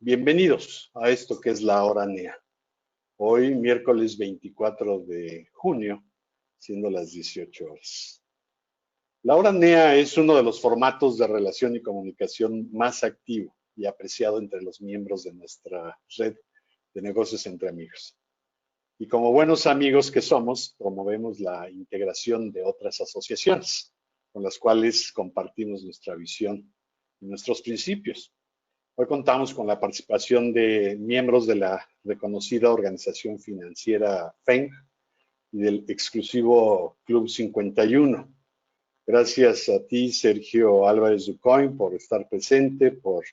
Bienvenidos a esto que es la hora NEA. Hoy, miércoles 24 de junio, siendo las 18 horas. La hora NEA es uno de los formatos de relación y comunicación más activo y apreciado entre los miembros de nuestra red de negocios entre amigos. Y como buenos amigos que somos, promovemos la integración de otras asociaciones con las cuales compartimos nuestra visión y nuestros principios. Hoy contamos con la participación de miembros de la reconocida organización financiera FENG y del exclusivo Club 51. Gracias a ti, Sergio Álvarez Ducoin, por estar presente, por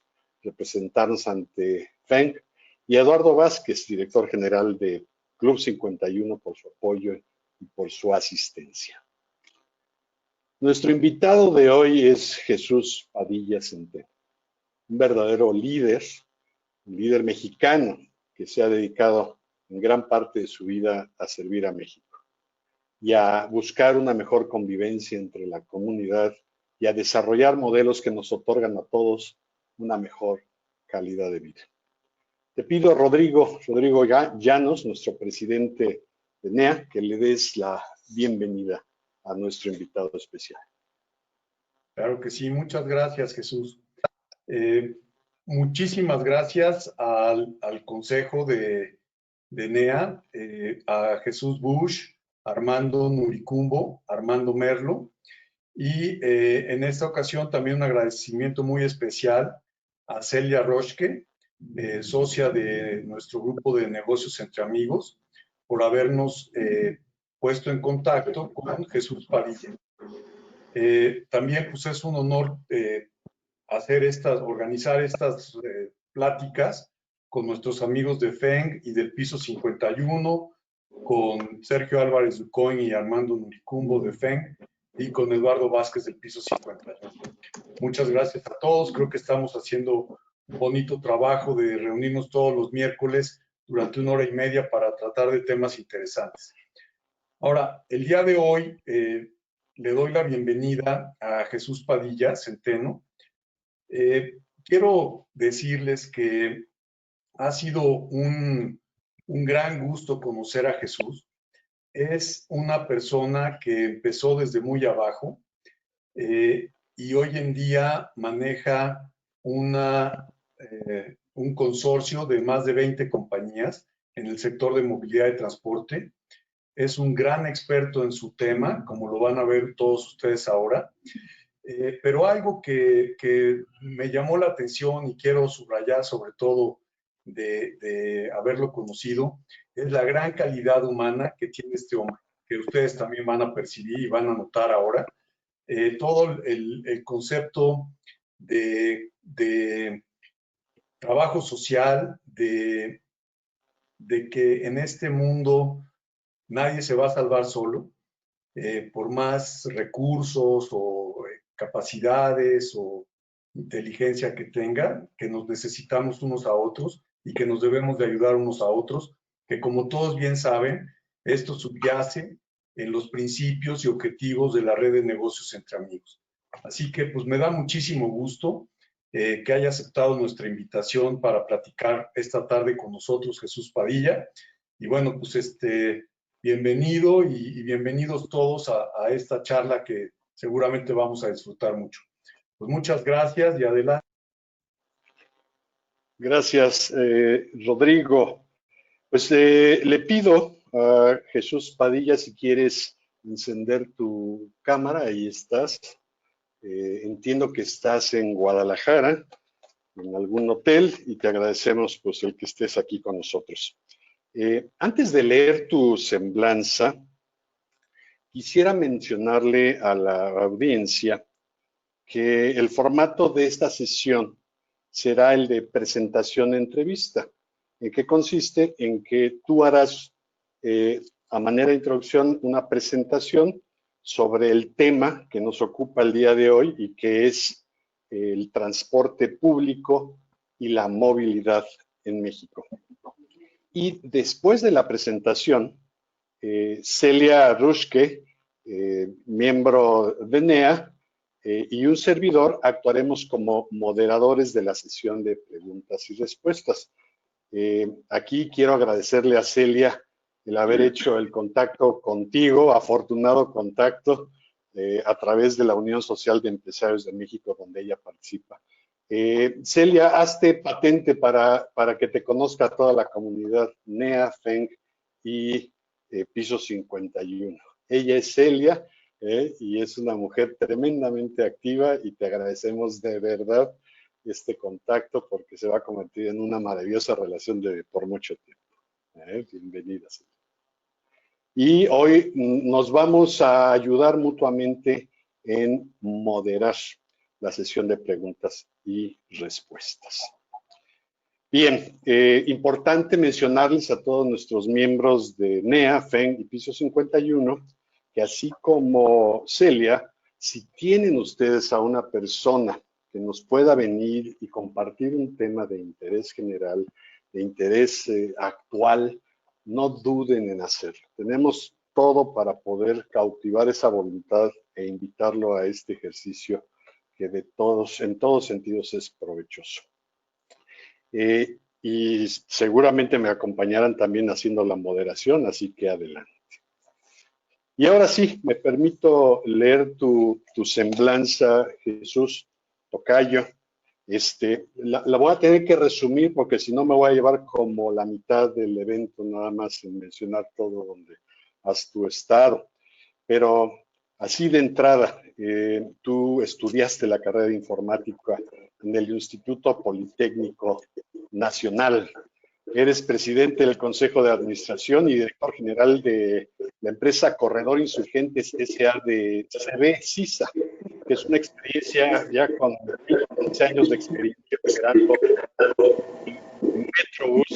representarnos ante FENG, y a Eduardo Vázquez, director general de Club 51, por su apoyo y por su asistencia. Nuestro invitado de hoy es Jesús Padilla Centeno, un verdadero líder, un líder mexicano que se ha dedicado en gran parte de su vida a servir a México y a buscar una mejor convivencia entre la comunidad y a desarrollar modelos que nos otorgan a todos una mejor calidad de vida. Te pido, Rodrigo Llanos, nuestro presidente de NEA, que le des la bienvenida a nuestro invitado especial. Claro que sí, muchas gracias, Jesús. Muchísimas gracias al Consejo de NEA, a Jesús Bush, Armando Nuricumbo, Armando Merlo, y en esta ocasión también un agradecimiento muy especial a Celia Roschke, socia de nuestro grupo de negocios entre amigos, por habernos puesto en contacto con Jesús Padilla. También pues es un honor organizar estas pláticas con nuestros amigos de FENG y del Piso 51, con Sergio Álvarez Ducoin y Armando Nuricumbo de FENG y con Eduardo Vázquez del Piso 51. Muchas gracias a todos. Creo que estamos haciendo un bonito trabajo de reunirnos todos los miércoles durante 1 hora y media para tratar de temas interesantes. Ahora, el día de hoy le doy la bienvenida a Jesús Padilla Centeno. Quiero decirles que ha sido un gran gusto conocer a Jesús. Es una persona que empezó desde muy abajo y hoy en día maneja un consorcio de más de 20 compañías en el sector de movilidad de transporte. Es un gran experto en su tema, como lo van a ver todos ustedes ahora. Pero algo que me llamó la atención y quiero subrayar sobre todo de haberlo conocido, es la gran calidad humana que tiene este hombre, que ustedes también van a percibir y van a notar ahora. Todo el concepto de trabajo social, de que en este mundo nadie se va a salvar solo, por más recursos o capacidades o inteligencia que tenga, que nos necesitamos unos a otros y que nos debemos de ayudar unos a otros, que como todos bien saben, esto subyace en los principios y objetivos de la red de negocios entre amigos. Así que pues me da muchísimo gusto que haya aceptado nuestra invitación para platicar esta tarde con nosotros, Jesús Padilla. Y bueno, pues bienvenido y bienvenidos todos a esta charla que seguramente vamos a disfrutar mucho. Pues muchas gracias y adelante. Gracias, Rodrigo. Pues le pido a Jesús Padilla si quieres encender tu cámara. Ahí estás. Entiendo que estás en Guadalajara, en algún hotel, y te agradecemos pues el que estés aquí con nosotros. Antes de leer tu semblanza, quisiera mencionarle a la audiencia que el formato de esta sesión será el de presentación-entrevista. ¿En qué consiste? En que tú harás, a manera de introducción, una presentación sobre el tema que nos ocupa el día de hoy y que es el transporte público y la movilidad en México. Y después de la presentación, Celia Roschke, miembro de NEA, y un servidor actuaremos como moderadores de la sesión de preguntas y respuestas. Aquí quiero agradecerle a Celia el haber hecho el contacto contigo, afortunado contacto, a través de la Unión Social de Empresarios de México, donde ella participa. Celia, hazte patente para que te conozca toda la comunidad NEA, FENG y Piso 51. Ella es Celia y es una mujer tremendamente activa y te agradecemos de verdad este contacto porque se va a convertir en una maravillosa relación por mucho tiempo. Bienvenida, Celia. Y hoy nos vamos a ayudar mutuamente en moderar la sesión de preguntas y respuestas. Bien, importante mencionarles a todos nuestros miembros de NEA, FENG y Piso 51, que así como Celia, si tienen ustedes a una persona que nos pueda venir y compartir un tema de interés general, de interés actual, no duden en hacerlo. Tenemos todo para poder cautivar esa voluntad e invitarlo a este ejercicio que en todos sentidos es provechoso. Y seguramente me acompañarán también haciendo la moderación, así que adelante. Y ahora sí, me permito leer tu semblanza, Jesús Tocayo. La voy a tener que resumir porque si no me voy a llevar como la mitad del evento, nada más sin mencionar todo donde has tú estado. Pero así de entrada, tú estudiaste la carrera de informática en el Instituto Politécnico Nacional. Eres presidente del Consejo de Administración y director general de la empresa Corredor Insurgentes S.A. de CB CISA, que es una experiencia ya con 15 años de experiencia operando en Metrobús.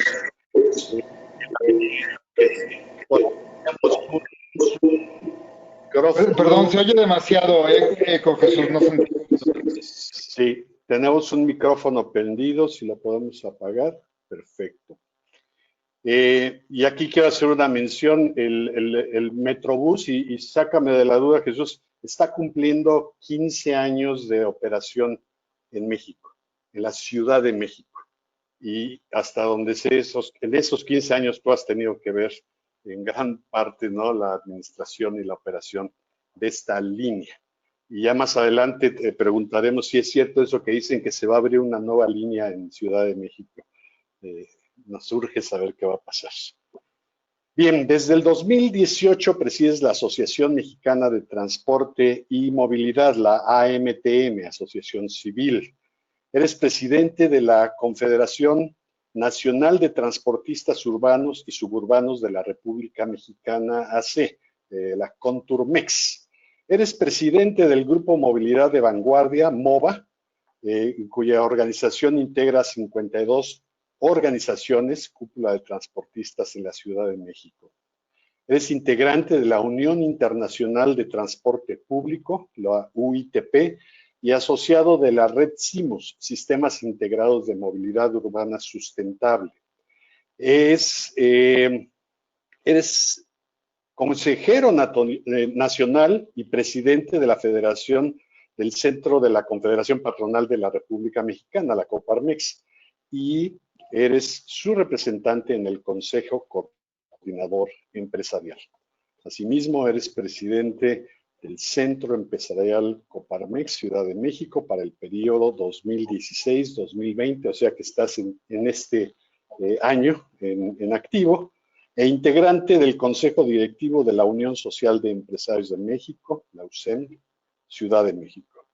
Perdón, se oye demasiado eco, Jesús, no se entiende. Sí, tenemos un micrófono prendido, si lo podemos apagar, perfecto. Y aquí quiero hacer una mención, el Metrobús, y sácame de la duda, Jesús, está cumpliendo 15 años de operación en México, en la Ciudad de México. Y hasta donde sé, en esos 15 años tú has tenido que ver en gran parte, ¿no?, la administración y la operación de esta línea. Y ya más adelante te preguntaremos si es cierto eso que dicen que se va a abrir una nueva línea en Ciudad de México. Nos urge saber qué va a pasar. Bien, desde el 2018 presides la Asociación Mexicana de Transporte y Movilidad, la AMTM, Asociación Civil. Eres presidente de la Confederación Nacional de Transportistas Urbanos y Suburbanos de la República Mexicana, AC, la Conturmex. Eres presidente del Grupo Movilidad de Vanguardia, MOVA, cuya organización integra 52 organizaciones, cúpula de transportistas en la Ciudad de México. Eres integrante de la Unión Internacional de Transporte Público, la UITP, y asociado de la red SIMUS, Sistemas Integrados de Movilidad Urbana Sustentable. Eres consejero nacional y presidente de la Federación del Centro de la Confederación Patronal de la República Mexicana, la Coparmex, y eres su representante en el Consejo Coordinador Empresarial. Asimismo, eres presidente del Centro Empresarial Coparmex Ciudad de México para el periodo 2016-2020, o sea que estás en este año en activo, e integrante del Consejo Directivo de la Unión Social de Empresarios de México, la USEM, Ciudad de México.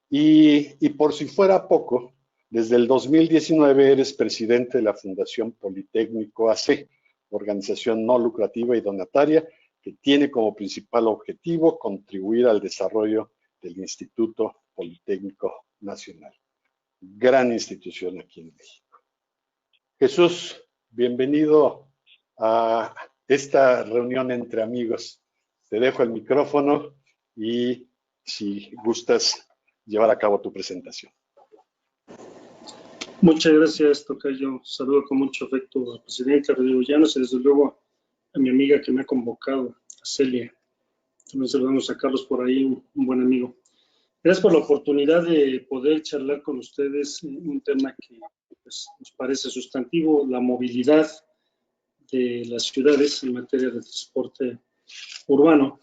Y por si fuera poco, desde el 2019 eres presidente de la Fundación Politécnico AC, organización no lucrativa y donataria que tiene como principal objetivo contribuir al desarrollo del Instituto Politécnico Nacional. Gran institución aquí en México. Jesús, bienvenido a esta reunión entre amigos. Te dejo el micrófono y si gustas llevar a cabo tu presentación. Muchas gracias, Tocayo. Saludo con mucho afecto al presidente Rodrigo Llanos y desde luego a mi amiga que me ha convocado, a Celia. También saludamos a Carlos por ahí, un buen amigo. Gracias por la oportunidad de poder charlar con ustedes un tema que pues, nos parece sustantivo, la movilidad de las ciudades en materia de transporte urbano.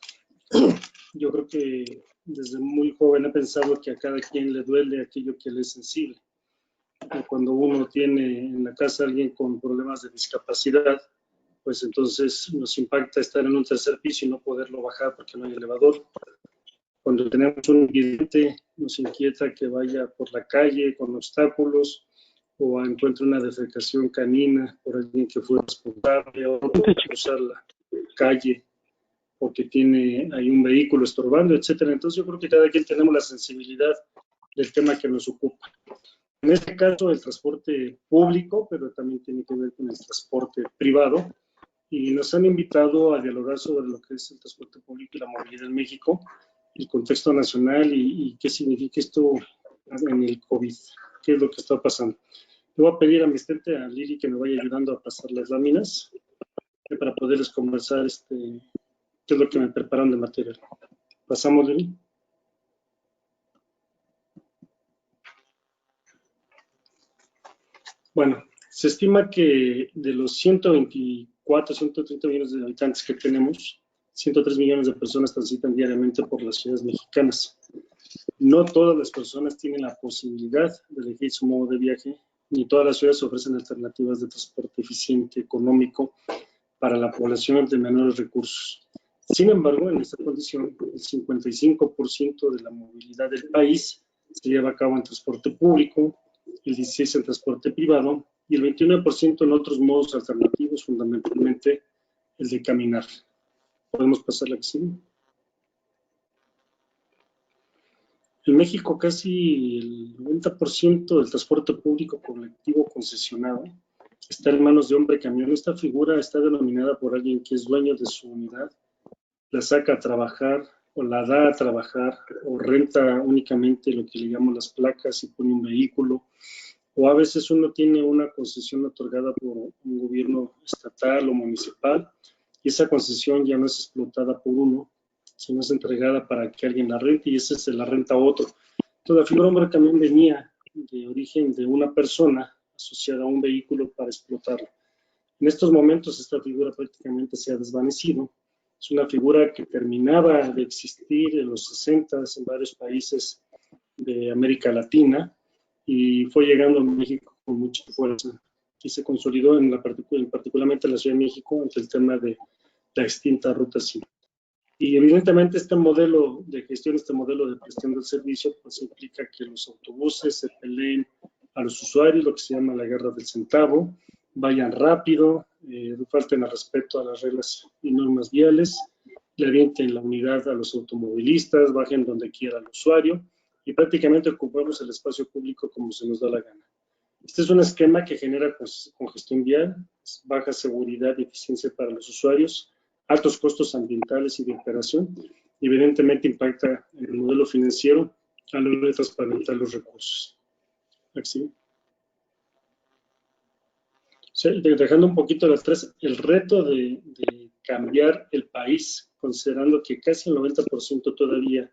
Yo creo que desde muy joven he pensado que a cada quien le duele aquello que le es sensible. Cuando uno tiene en la casa a alguien con problemas de discapacidad, pues entonces nos impacta estar en un tercer piso y no poderlo bajar porque no hay elevador. Cuando tenemos un invidente, nos inquieta que vaya por la calle con obstáculos o encuentre una defecación canina por alguien que fue responsable o cruzar la calle porque hay un vehículo estorbando, etcétera. Entonces yo creo que cada quien tenemos la sensibilidad del tema que nos ocupa. En este caso el transporte público, pero también tiene que ver con el transporte privado, y nos han invitado a dialogar sobre lo que es el transporte público y la movilidad en México, el contexto nacional y qué significa esto en el COVID, qué es lo que está pasando. Le voy a pedir a mi asistente, a Lili, que me vaya ayudando a pasar las láminas para poderles conversar qué es lo que me prepararon de material. ¿Pasamos, Lili? Bueno, se estima que de los 124, 130 millones de habitantes que tenemos, 103 millones de personas transitan diariamente por las ciudades mexicanas. No todas las personas tienen la posibilidad de elegir su modo de viaje, ni todas las ciudades ofrecen alternativas de transporte eficiente, económico, para la población de menores recursos. Sin embargo, en esta condición, el 55% de la movilidad del país se lleva a cabo en transporte público, el 16% en transporte privado y el 29% en otros modos alternativos, fundamentalmente el de caminar. ¿Podemos pasar la que sigue? En México, casi el 90% del transporte público colectivo concesionado está en manos de hombre camión. Esta figura está denominada por alguien que es dueño de su unidad, la saca a trabajar o la da a trabajar o renta únicamente lo que le llamamos las placas y pone un vehículo, o a veces uno tiene una concesión otorgada por un gobierno estatal o municipal y esa concesión ya no es explotada por uno, sino es entregada para que alguien la rente y ese se la renta a otro. Entonces la figura hombre camión venía de origen de una persona asociada a un vehículo para explotarlo. En estos momentos esta figura prácticamente se ha desvanecido. Es una figura que terminaba de existir en los 60 en varios países de América Latina y fue llegando a México con mucha fuerza y se consolidó particularmente en la Ciudad de México ante el tema de la extinta Ruta 5. Y evidentemente este modelo de gestión, este modelo de prestación del servicio, pues implica que los autobuses se peleen a los usuarios, lo que se llama la guerra del centavo, vayan rápido, falten al respeto a las reglas y normas viales, le avienten la unidad a los automovilistas, bajen donde quiera al usuario y prácticamente ocupamos el espacio público como se nos da la gana. Este es un esquema que genera congestión vial, baja seguridad y eficiencia para los usuarios, altos costos ambientales y de operación, y evidentemente impacta en el modelo financiero a la hora de transparentar los recursos. Así. Sí, dejando un poquito atrás el reto de cambiar el país, considerando que casi el 90% todavía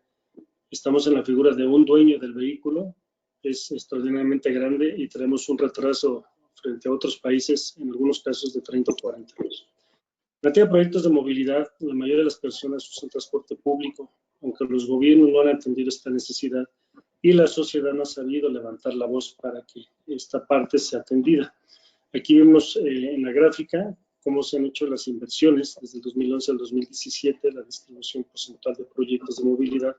estamos en la figura de un dueño del vehículo, es extraordinariamente grande y tenemos un retraso frente a otros países, en algunos casos de 30 o 40 años. En materia de proyectos de movilidad, la mayoría de las personas usan transporte público, aunque los gobiernos no han atendido esta necesidad y la sociedad no ha sabido levantar la voz para que esta parte sea atendida. Aquí vemos en la gráfica cómo se han hecho las inversiones desde el 2011 al 2017, la distribución porcentual de proyectos de movilidad,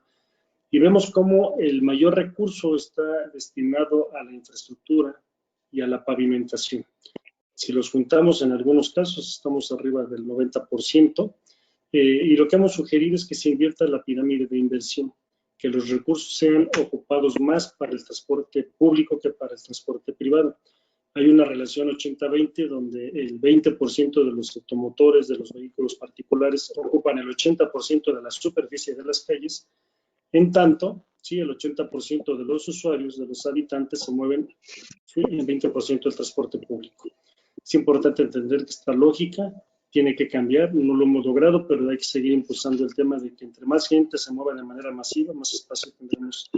y vemos cómo el mayor recurso está destinado a la infraestructura y a la pavimentación. Si los juntamos, en algunos casos estamos arriba del 90%, y lo que hemos sugerido es que se invierta la pirámide de inversión, que los recursos sean ocupados más para el transporte público que para el transporte privado. Hay una relación 80-20 donde el 20% de los automotores de los vehículos particulares ocupan el 80% de la superficie de las calles. En tanto, sí, el 80% de los usuarios, de los habitantes, se mueven en 20% del transporte público. Es importante entender que esta lógica tiene que cambiar, no lo hemos logrado, pero hay que seguir impulsando el tema de que entre más gente se mueva de manera masiva, más espacio tendremos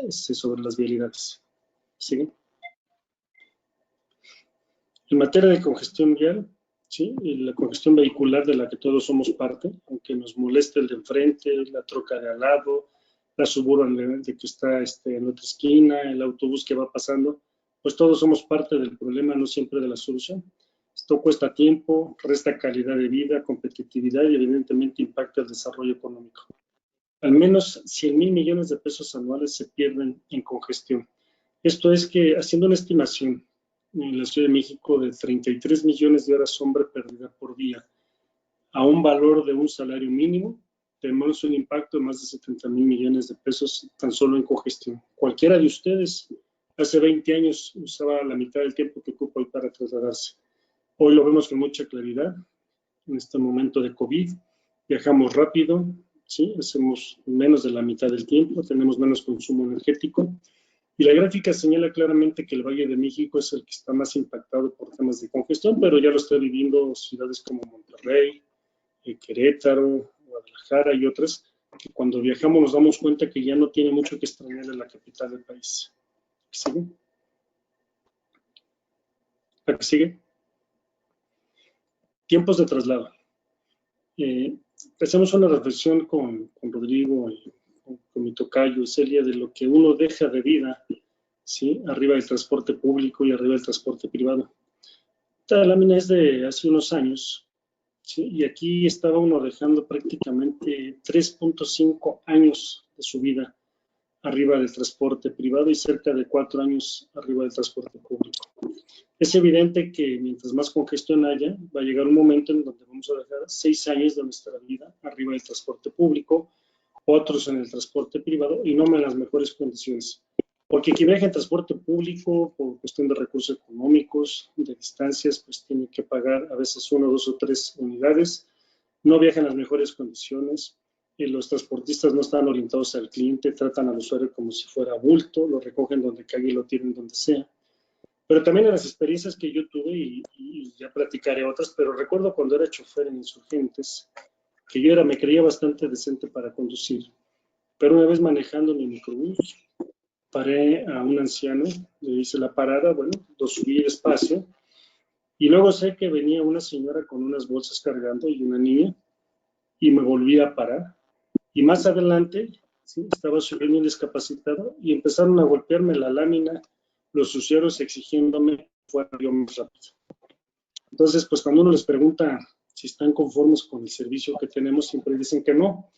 sobre las vialidades. ¿Sí? En materia de congestión vial, ¿sí? Y la congestión vehicular de la que todos somos parte, aunque nos moleste el de enfrente, la troca de al lado, la Suburban de que está en otra esquina, el autobús que va pasando, pues todos somos parte del problema, no siempre de la solución. Esto cuesta tiempo, resta calidad de vida, competitividad y evidentemente impacta el desarrollo económico. Al menos 100,000 millones de pesos anuales se pierden en congestión. Esto es que, haciendo una estimación, en la Ciudad de México de 33 millones de horas hombre perdida por día, a un valor de un salario mínimo, tenemos un impacto de más de 70,000 millones de pesos tan solo en congestión. Cualquiera de ustedes hace 20 años usaba la mitad del tiempo que ocupa hoy para trasladarse. Hoy lo vemos con mucha claridad. En este momento de COVID, viajamos rápido, ¿sí? Hacemos menos de la mitad del tiempo, tenemos menos consumo energético. Y la gráfica señala claramente que el Valle de México es el que está más impactado por temas de congestión, pero ya lo está viviendo ciudades como Monterrey, Querétaro, Guadalajara y otras, que cuando viajamos nos damos cuenta que ya no tiene mucho que extrañar de la capital del país. ¿Sigue? ¿La que sigue? Tiempos de traslado. Hacemos una reflexión con Rodrigo y con mi tocayo Celia de lo que uno deja de vida, ¿sí? Arriba del transporte público y arriba del transporte privado. Esta lámina es de hace unos años, ¿sí? Y aquí estaba uno dejando prácticamente 3.5 años de su vida arriba del transporte privado y cerca de 4 años arriba del transporte público. Es evidente que mientras más congestión haya, va a llegar un momento en donde vamos a dejar 6 años de nuestra vida arriba del transporte público, otros en el transporte privado y no en las mejores condiciones. Porque quien viaja en transporte público, por cuestión de recursos económicos, de distancias, pues tiene que pagar a veces 1, 2 o 3 unidades, no viaja en las mejores condiciones, los transportistas no están orientados al cliente, tratan al usuario como si fuera bulto, lo recogen donde caiga y lo tienen donde sea. Pero también en las experiencias que yo tuve, y ya platicaré otras, pero recuerdo cuando era chofer en Insurgentes, que yo me creía bastante decente para conducir. Pero una vez manejando mi microbús, paré a un anciano, le hice la parada, bueno, lo subí despacio, y luego sé que venía una señora con unas bolsas cargando y una niña, y me volví a parar. Y más adelante, ¿sí? Estaba subiendo un discapacitado y empezaron a golpearme la lámina los usuarios exigiéndome que fuera yo más rápido. Entonces, pues cuando uno les pregunta si están conformes con el servicio que tenemos, siempre dicen que no,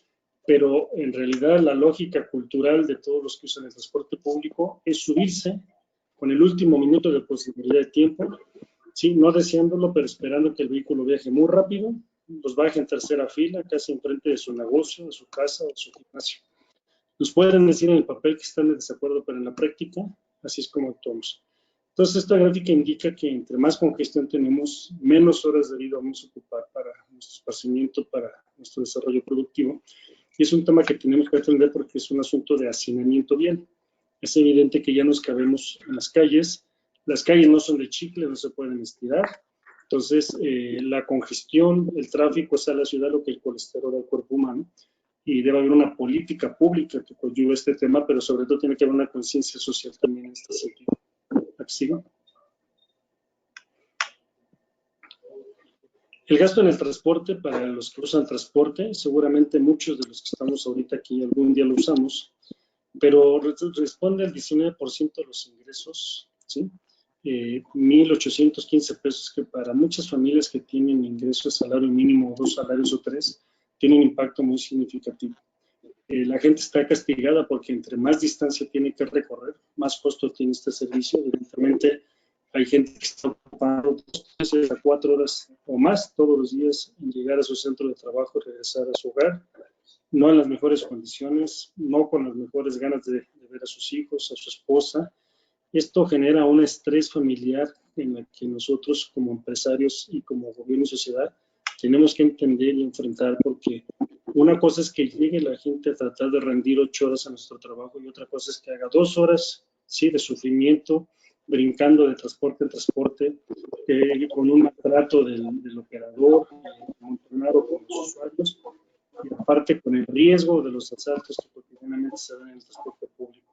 pero en realidad la lógica cultural de todos los que usan el transporte público es subirse con el último minuto de posibilidad de tiempo, ¿sí? No deseándolo, pero esperando que el vehículo viaje muy rápido, los baje en tercera fila, casi enfrente de su negocio, de su casa o de su gimnasio. Nos pueden decir en el papel que están de desacuerdo, pero en la práctica, así es como actuamos. Entonces, esta gráfica indica que entre más congestión tenemos, menos horas de vida vamos a ocupar para nuestro esparcimiento, para nuestro desarrollo productivo. Y es un tema que tenemos que atender porque es un asunto de hacinamiento vial. Es evidente que ya nos cabemos en las calles no son de chicle, no se pueden estirar. Entonces, la congestión, el tráfico es a la ciudad lo que el colesterol al cuerpo humano, y debe haber una política pública que coadyuve este tema, pero sobre todo tiene que haber una conciencia social también en este sentido. Aquí sigo. El gasto en el transporte, para los que usan transporte, seguramente muchos de los que estamos ahorita aquí algún día lo usamos, pero responde al 19% de los ingresos, ¿sí? 1,815 pesos, que para muchas familias que tienen ingresos de salario mínimo, 2 salarios o 3, tiene un impacto muy significativo. La gente está castigada porque entre más distancia tiene que recorrer, más costo tiene este servicio. Evidentemente, hay gente que está ocupando 2 a 4 horas o más todos los días en llegar a su centro de trabajo, regresar a su hogar, no en las mejores condiciones, no con las mejores ganas de ver a sus hijos, a su esposa. Esto genera un estrés familiar en el que nosotros como empresarios y como gobierno y sociedad tenemos que entender y enfrentar, porque una cosa es que llegue la gente a tratar de rendir 8 horas a nuestro trabajo y otra cosa es que haga 2 horas, sí, de sufrimiento, brincando de transporte en transporte, con un maltrato del operador, celular o con los usuarios, y aparte con el riesgo de los asaltos que cotidianamente se dan en el transporte público.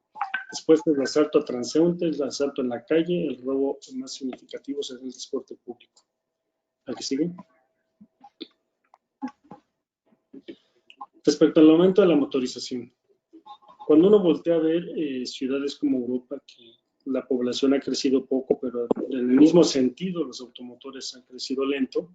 Después del asalto a transeúntes, el asalto en la calle, el robo más significativo se da en el transporte público. ¿A qué sigue? Respecto al aumento de la motorización, cuando uno voltea a ver ciudades como Europa, que la población ha crecido poco, pero en el mismo sentido los automotores han crecido lento,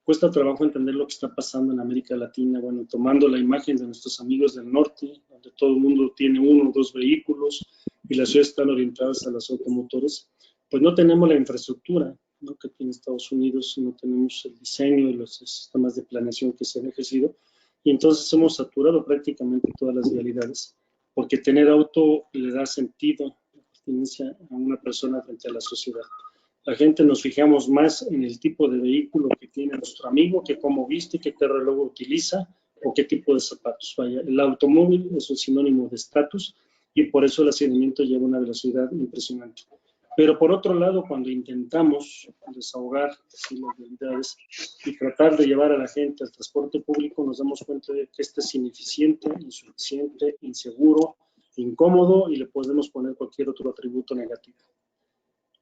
cuesta trabajo entender lo que está pasando en América Latina, bueno, tomando la imagen de nuestros amigos del norte, donde todo el mundo tiene 1 o 2 vehículos y las ciudades están orientadas a los automotores, pues no tenemos la infraestructura, ¿no?, que tiene Estados Unidos, no tenemos el diseño y los sistemas de planeación que se han ejercido, y entonces hemos saturado prácticamente todas las vialidades, porque tener auto le da sentido, pertenencia a una persona frente a la sociedad. La gente nos fijamos más en el tipo de vehículo que tiene nuestro amigo, que cómo viste, qué reloj utiliza o qué tipo de zapatos. Vaya, el automóvil es un sinónimo de estatus y por eso el hacinamiento lleva una velocidad impresionante. Pero por otro lado, cuando intentamos desahogar así, las realidades y tratar de llevar a la gente al transporte público, nos damos cuenta de que este es ineficiente, insuficiente, inseguro, incómodo y le podemos poner cualquier otro atributo negativo.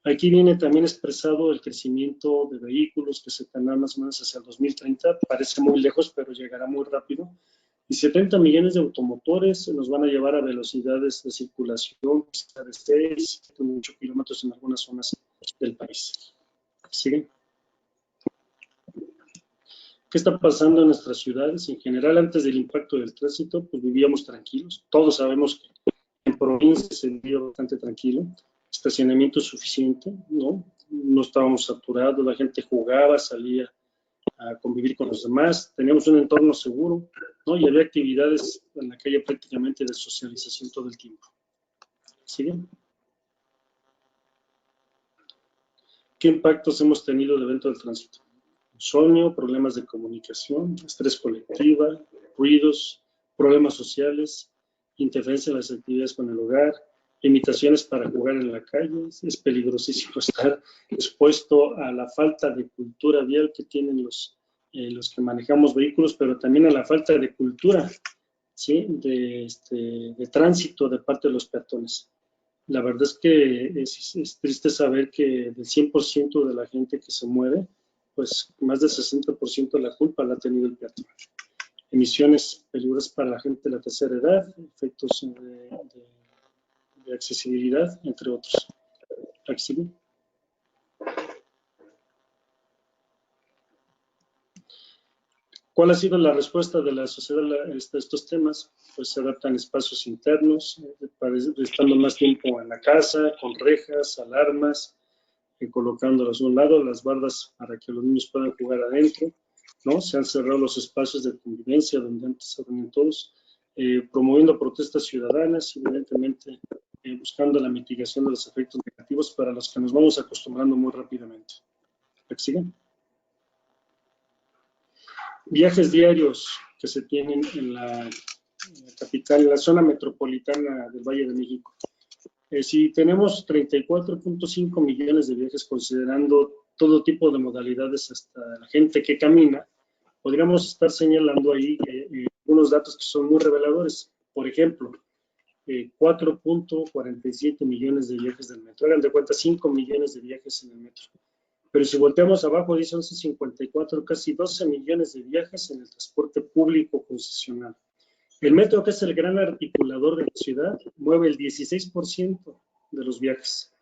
Aquí viene también expresado el crecimiento de vehículos que se tendrá más o menos hacia el 2030, parece muy lejos, pero llegará muy rápido. Y 70 millones de automotores nos van a llevar a velocidades de circulación de 6, 8 kilómetros en algunas zonas del país. ¿Siguen? ¿Qué está pasando en nuestras ciudades? En general, antes del impacto del tránsito, pues vivíamos tranquilos. Todos sabemos que en provincia se vivía bastante tranquilo. Estacionamiento suficiente, ¿no? No estábamos saturados, la gente jugaba, salía a convivir con los demás, teníamos un entorno seguro, ¿no? Y había actividades en la calle prácticamente de socialización todo el tiempo. ¿Siguen? ¿Qué impactos hemos tenido de evento del tránsito? Insomnio, problemas de comunicación, estrés colectiva, ruidos, problemas sociales, interferencia en las actividades con el hogar, limitaciones para jugar en la calle. Es peligrosísimo estar expuesto a la falta de cultura vial que tienen los que manejamos vehículos, pero también a la falta de cultura, ¿sí?, de tránsito de parte de los peatones. La verdad es que es triste saber que del 100% de la gente que se mueve, pues más del 60% de la culpa la ha tenido el peatón. Emisiones peligrosas para la gente de la tercera edad, efectos de accesibilidad, entre otros. ¿Aquí? ¿Cuál ha sido la respuesta de la sociedad a estos temas? Pues se adaptan espacios internos, estando más tiempo en la casa, con rejas, alarmas, colocándolas a un lado, las bardas para que los niños puedan jugar adentro, ¿no? Se han cerrado los espacios de convivencia donde antes se reunían todos, promoviendo protestas ciudadanas, evidentemente buscando la mitigación de los efectos negativos para los que nos vamos acostumbrando muy rápidamente. ¿Siguen? Viajes diarios que se tienen en la capital, en la zona metropolitana del Valle de México. Si tenemos 34.5 millones de viajes, considerando todo tipo de modalidades, hasta la gente que camina, podríamos estar señalando ahí unos datos que son muy reveladores. Por ejemplo, 4.47 millones de viajes del metro. Hagan de cuenta 5 millones de viajes en el metro. Pero si volteamos abajo, dice 11.54, casi 12 millones de viajes en el transporte público concesionado. El metro, que es el gran articulador de la ciudad, mueve el 16% de los viajes.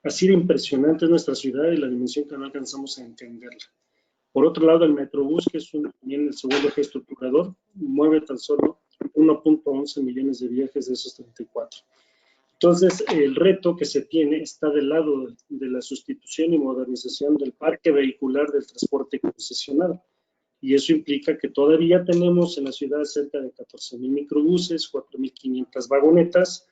Así de impresionante es nuestra ciudad y la dimensión que no alcanzamos a entenderla. Por otro lado, el Metrobús, que es también el segundo eje estructurador, mueve tan solo 1.11 millones de viajes de esos 34. Entonces, el reto que se tiene está del lado de la sustitución y modernización del parque vehicular del transporte concesionado. Y eso implica que todavía tenemos en la ciudad cerca de 14,000 microbuses, 4,500 vagonetas,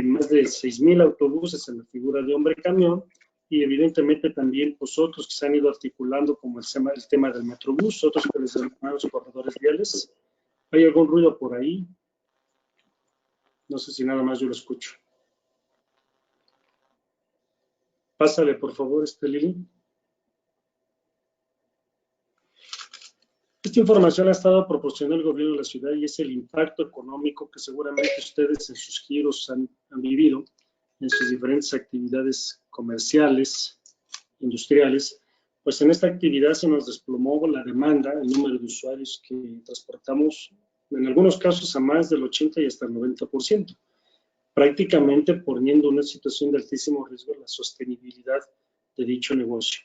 más de 6,000 autobuses en la figura de hombre camión, y evidentemente también pues, otros que se han ido articulando, como el tema del Metrobús, otros que les llamamos corredores viales. ¿Hay algún ruido por ahí? No sé si nada más yo lo escucho. Pásale, por favor, Lili. Esta información ha estado proporcionando el gobierno de la ciudad y es el impacto económico que seguramente ustedes en sus giros han vivido en sus diferentes actividades comerciales, industriales. Pues en esta actividad se nos desplomó la demanda, el número de usuarios que transportamos, en algunos casos a más del 80 y hasta el 90%, prácticamente poniendo una situación de altísimo riesgo la sostenibilidad de dicho negocio.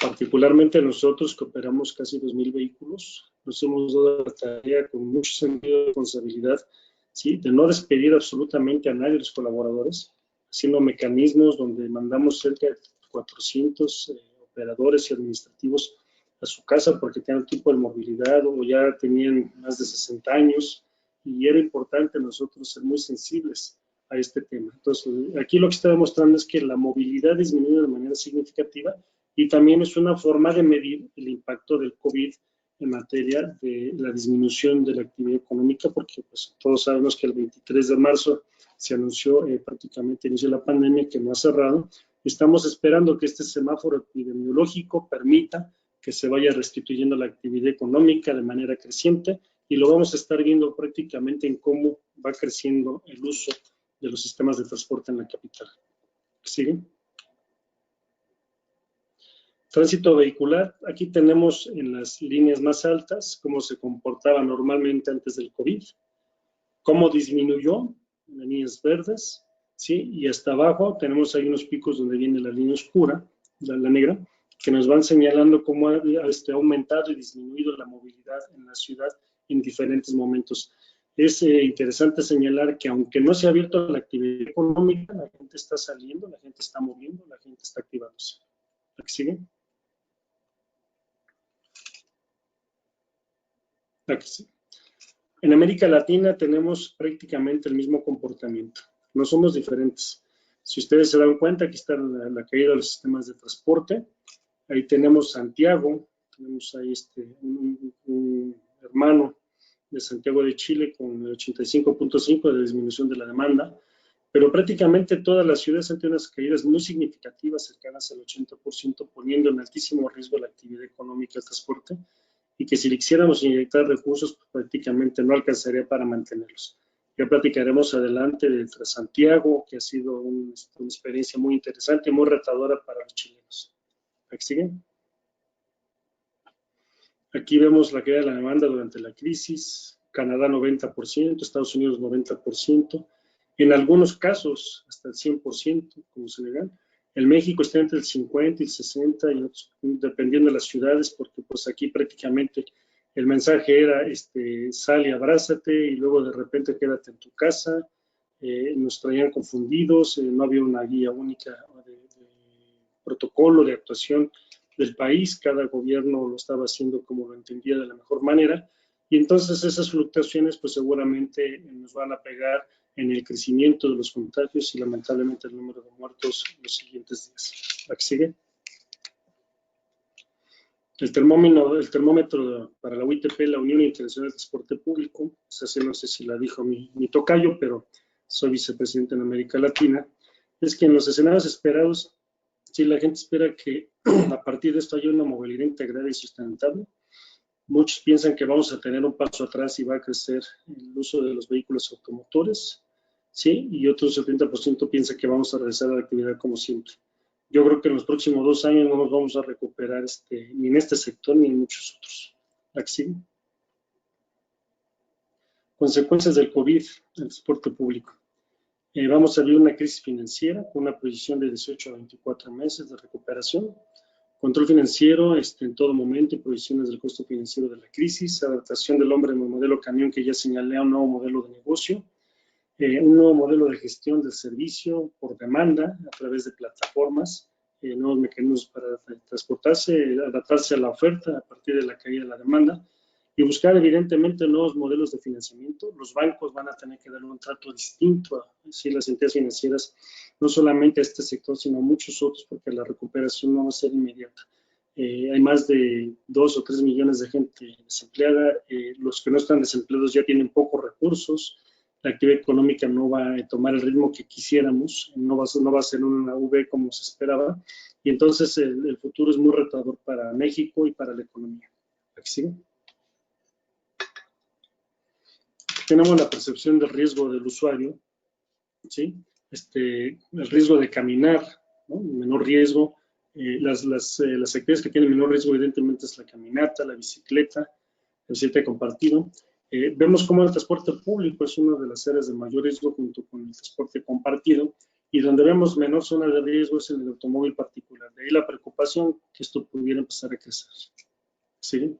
Particularmente nosotros que operamos casi 2,000 vehículos, nos hemos dado la tarea con mucho sentido de responsabilidad, ¿sí?, de no despedir absolutamente a nadie de los colaboradores, haciendo mecanismos donde mandamos cerca de 400 operadores y administrativos a su casa porque tenían tipo de movilidad o ya tenían más de 60 años y era importante nosotros ser muy sensibles a este tema. Entonces, aquí lo que está demostrando es que la movilidad disminuye de manera significativa y también es una forma de medir el impacto del COVID en materia de la disminución de la actividad económica, porque pues, todos sabemos que el 23 de marzo se anunció prácticamente el inicio de la pandemia, que no ha cerrado. Estamos esperando que este semáforo epidemiológico permita que se vaya restituyendo la actividad económica de manera creciente y lo vamos a estar viendo prácticamente en cómo va creciendo el uso de los sistemas de transporte en la capital. ¿Sigue? Tránsito vehicular, aquí tenemos en las líneas más altas cómo se comportaba normalmente antes del COVID, cómo disminuyó en las líneas verdes, ¿sí? Y hasta abajo tenemos ahí unos picos donde viene la línea oscura, la negra, que nos van señalando cómo ha aumentado y disminuido la movilidad en la ciudad en diferentes momentos. Es interesante señalar que aunque no se ha abierto la actividad económica, la gente está saliendo, la gente está moviendo, la gente está activándose. ¿La que sigue? La que sigue. En América Latina tenemos prácticamente el mismo comportamiento. No somos diferentes. Si ustedes se dan cuenta, aquí está la caída de los sistemas de transporte. Ahí tenemos Santiago, tenemos ahí un hermano de Santiago de Chile con el 85.5 de disminución de la demanda, pero prácticamente todas las ciudades han tenido unas caídas muy significativas, cercanas al 80%, poniendo en altísimo riesgo la actividad económica del transporte, y que si le quisiéramos inyectar recursos, pues prácticamente no alcanzaría para mantenerlos. Ya platicaremos adelante de Santiago, que ha sido una experiencia muy interesante y muy retadora para los chilenos. ¿Aquí siguen? Aquí vemos la caída de la demanda durante la crisis, Canadá 90%, Estados Unidos 90%, en algunos casos hasta el 100%, como Senegal. En México está entre el 50 y el 60, y otros, dependiendo de las ciudades, porque pues aquí prácticamente el mensaje era sal y abrázate, y luego de repente quédate en tu casa. Nos traían confundidos, no había una guía única de protocolo de actuación del país, cada gobierno lo estaba haciendo como lo entendía de la mejor manera, y entonces esas fluctuaciones pues seguramente nos van a pegar en el crecimiento de los contagios y lamentablemente el número de muertos en los siguientes días. ¿La que sigue? El termómetro para la UITP, la Unión Internacional de Transporte Público, no sé si la dijo mi tocayo, pero soy vicepresidente en América Latina, es que en los escenarios esperados, si la gente espera que a partir de esto haya una movilidad integrada y sustentable, muchos piensan que vamos a tener un paso atrás y va a crecer el uso de los vehículos automotores, ¿sí? Y otro 70% piensa que vamos a regresar a la actividad como siempre. Yo creo que en los próximos 2 años no nos vamos a recuperar ni en este sector ni en muchos otros. ¿Sí? Consecuencias del COVID en el transporte público. Vamos a vivir una crisis financiera con una proyección de 18 a 24 meses de recuperación. Control financiero en todo momento y proyecciones del costo financiero de la crisis. Adaptación del hombre en el modelo camión que ya señalé a un nuevo modelo de negocio. Un nuevo modelo de gestión del servicio por demanda a través de plataformas. Nuevos mecanismos para transportarse, adaptarse a la oferta a partir de la caída de la demanda. Y buscar evidentemente nuevos modelos de financiamiento. Los bancos van a tener que darle un trato distinto a las entidades financieras, no solamente a este sector, sino a muchos otros, porque la recuperación no va a ser inmediata. Hay más de 2 o 3 millones de gente desempleada. Los que no están desempleados ya tienen pocos recursos. La actividad económica no va a tomar el ritmo que quisiéramos, no va a ser una V como se esperaba. Y entonces el futuro es muy retador para México y para la economía. ¿Sí? tenemos la percepción del riesgo del usuario, ¿sí? El riesgo de caminar, ¿no? Menor riesgo. Las actividades que tienen menor riesgo, evidentemente, es la caminata, la bicicleta compartido. Vemos cómo el transporte público es una de las áreas de mayor riesgo junto con el transporte compartido, y donde vemos menor zona de riesgo es en el automóvil particular. De ahí la preocupación que esto pudiera empezar a crecer. ¿Sí?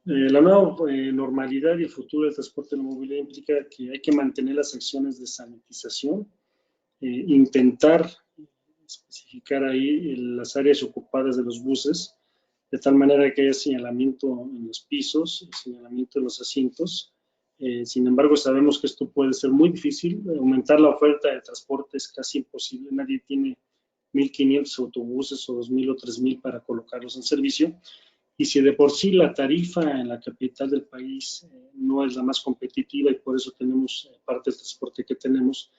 La nueva normalidad y el futuro del transporte de la movilidad implica que hay que mantener las acciones de sanitización, intentar especificar ahí las áreas ocupadas de los buses, de tal manera que haya señalamiento en los pisos, señalamiento en los asientos. Sin embargo, sabemos que esto puede ser muy difícil. Aumentar la oferta de transporte es casi imposible. Nadie tiene 1.500 autobuses o 2.000 o 3.000 para colocarlos en servicio. Y si de por sí la tarifa en la capital del país no es la más competitiva y por eso tenemos parte del transporte que tenemos,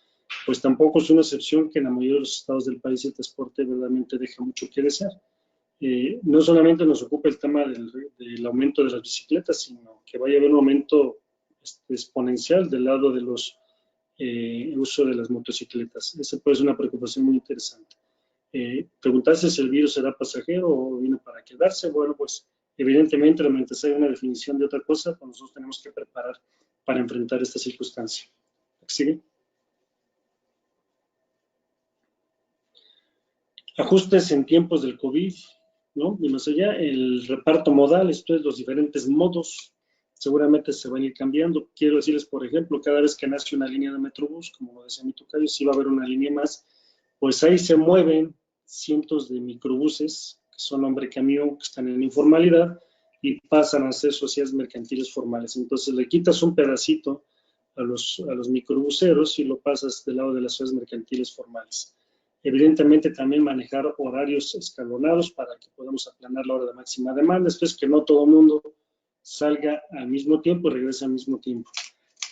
pues tampoco es una excepción que en la mayoría de los estados del país el transporte verdaderamente deja mucho que desear. No solamente nos ocupa el tema del aumento de las bicicletas, sino que vaya a haber un aumento exponencial del lado de los uso de las motocicletas. Esa puede ser una preocupación muy interesante. Preguntarse si el virus será pasajero o viene para quedarse. Bueno, pues evidentemente, mientras hay una definición de otra cosa, pues nosotros tenemos que preparar para enfrentar esta circunstancia. ¿Sigue? Ajustes en tiempos del COVID, ¿no? Y más allá, el reparto modal, esto es, los diferentes modos, seguramente se van a ir cambiando. Quiero decirles, por ejemplo, cada vez que nace una línea de Metrobús, como lo decía mi tocayo, si va a haber una línea más, pues ahí se mueven cientos de microbuses, que son hombre camión, que están en informalidad, y pasan a ser sociedades mercantiles formales. Entonces le quitas un pedacito a los microbuseros y lo pasas del lado de las sociedades mercantiles formales. Evidentemente también manejar horarios escalonados para que podamos aplanar la hora de máxima demanda, esto es que no todo el mundo salga al mismo tiempo y regrese al mismo tiempo.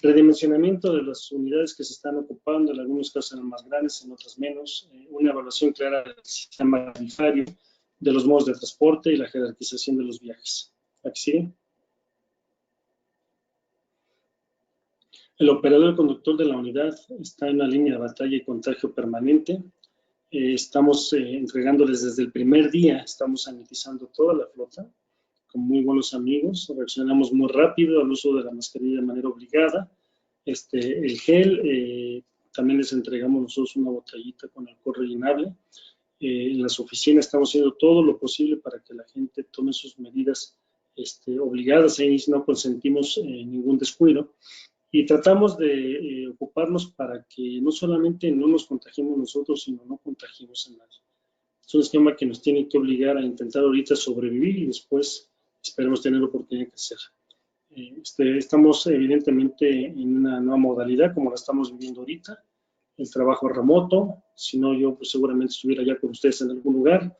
Redimensionamiento de las unidades que se están ocupando, en algunos casos eran más grandes, en otros menos, una evaluación clara del sistema tarifario, de los modos de transporte y la jerarquización de los viajes. Aquí sigue. El operador y conductor de la unidad está en una línea de batalla y contagio permanente. Estamos entregándoles desde el primer día, estamos sanitizando toda la flota con muy buenos amigos, reaccionamos muy rápido al uso de la mascarilla de manera obligada. El gel, también les entregamos nosotros una botellita con alcohol rellenable. En las oficinas estamos haciendo todo lo posible para que la gente tome sus medidas obligadas, ahí no consentimos ningún descuido. Y tratamos de ocuparnos para que no solamente no nos contagiemos nosotros, sino no contagiemos a nadie. Es un esquema que nos tiene que obligar a intentar ahorita sobrevivir y después esperemos tener la oportunidad de crecer. Estamos evidentemente en una nueva modalidad como la estamos viviendo ahorita, el trabajo remoto, si no yo pues seguramente estuviera ya con ustedes en algún lugar,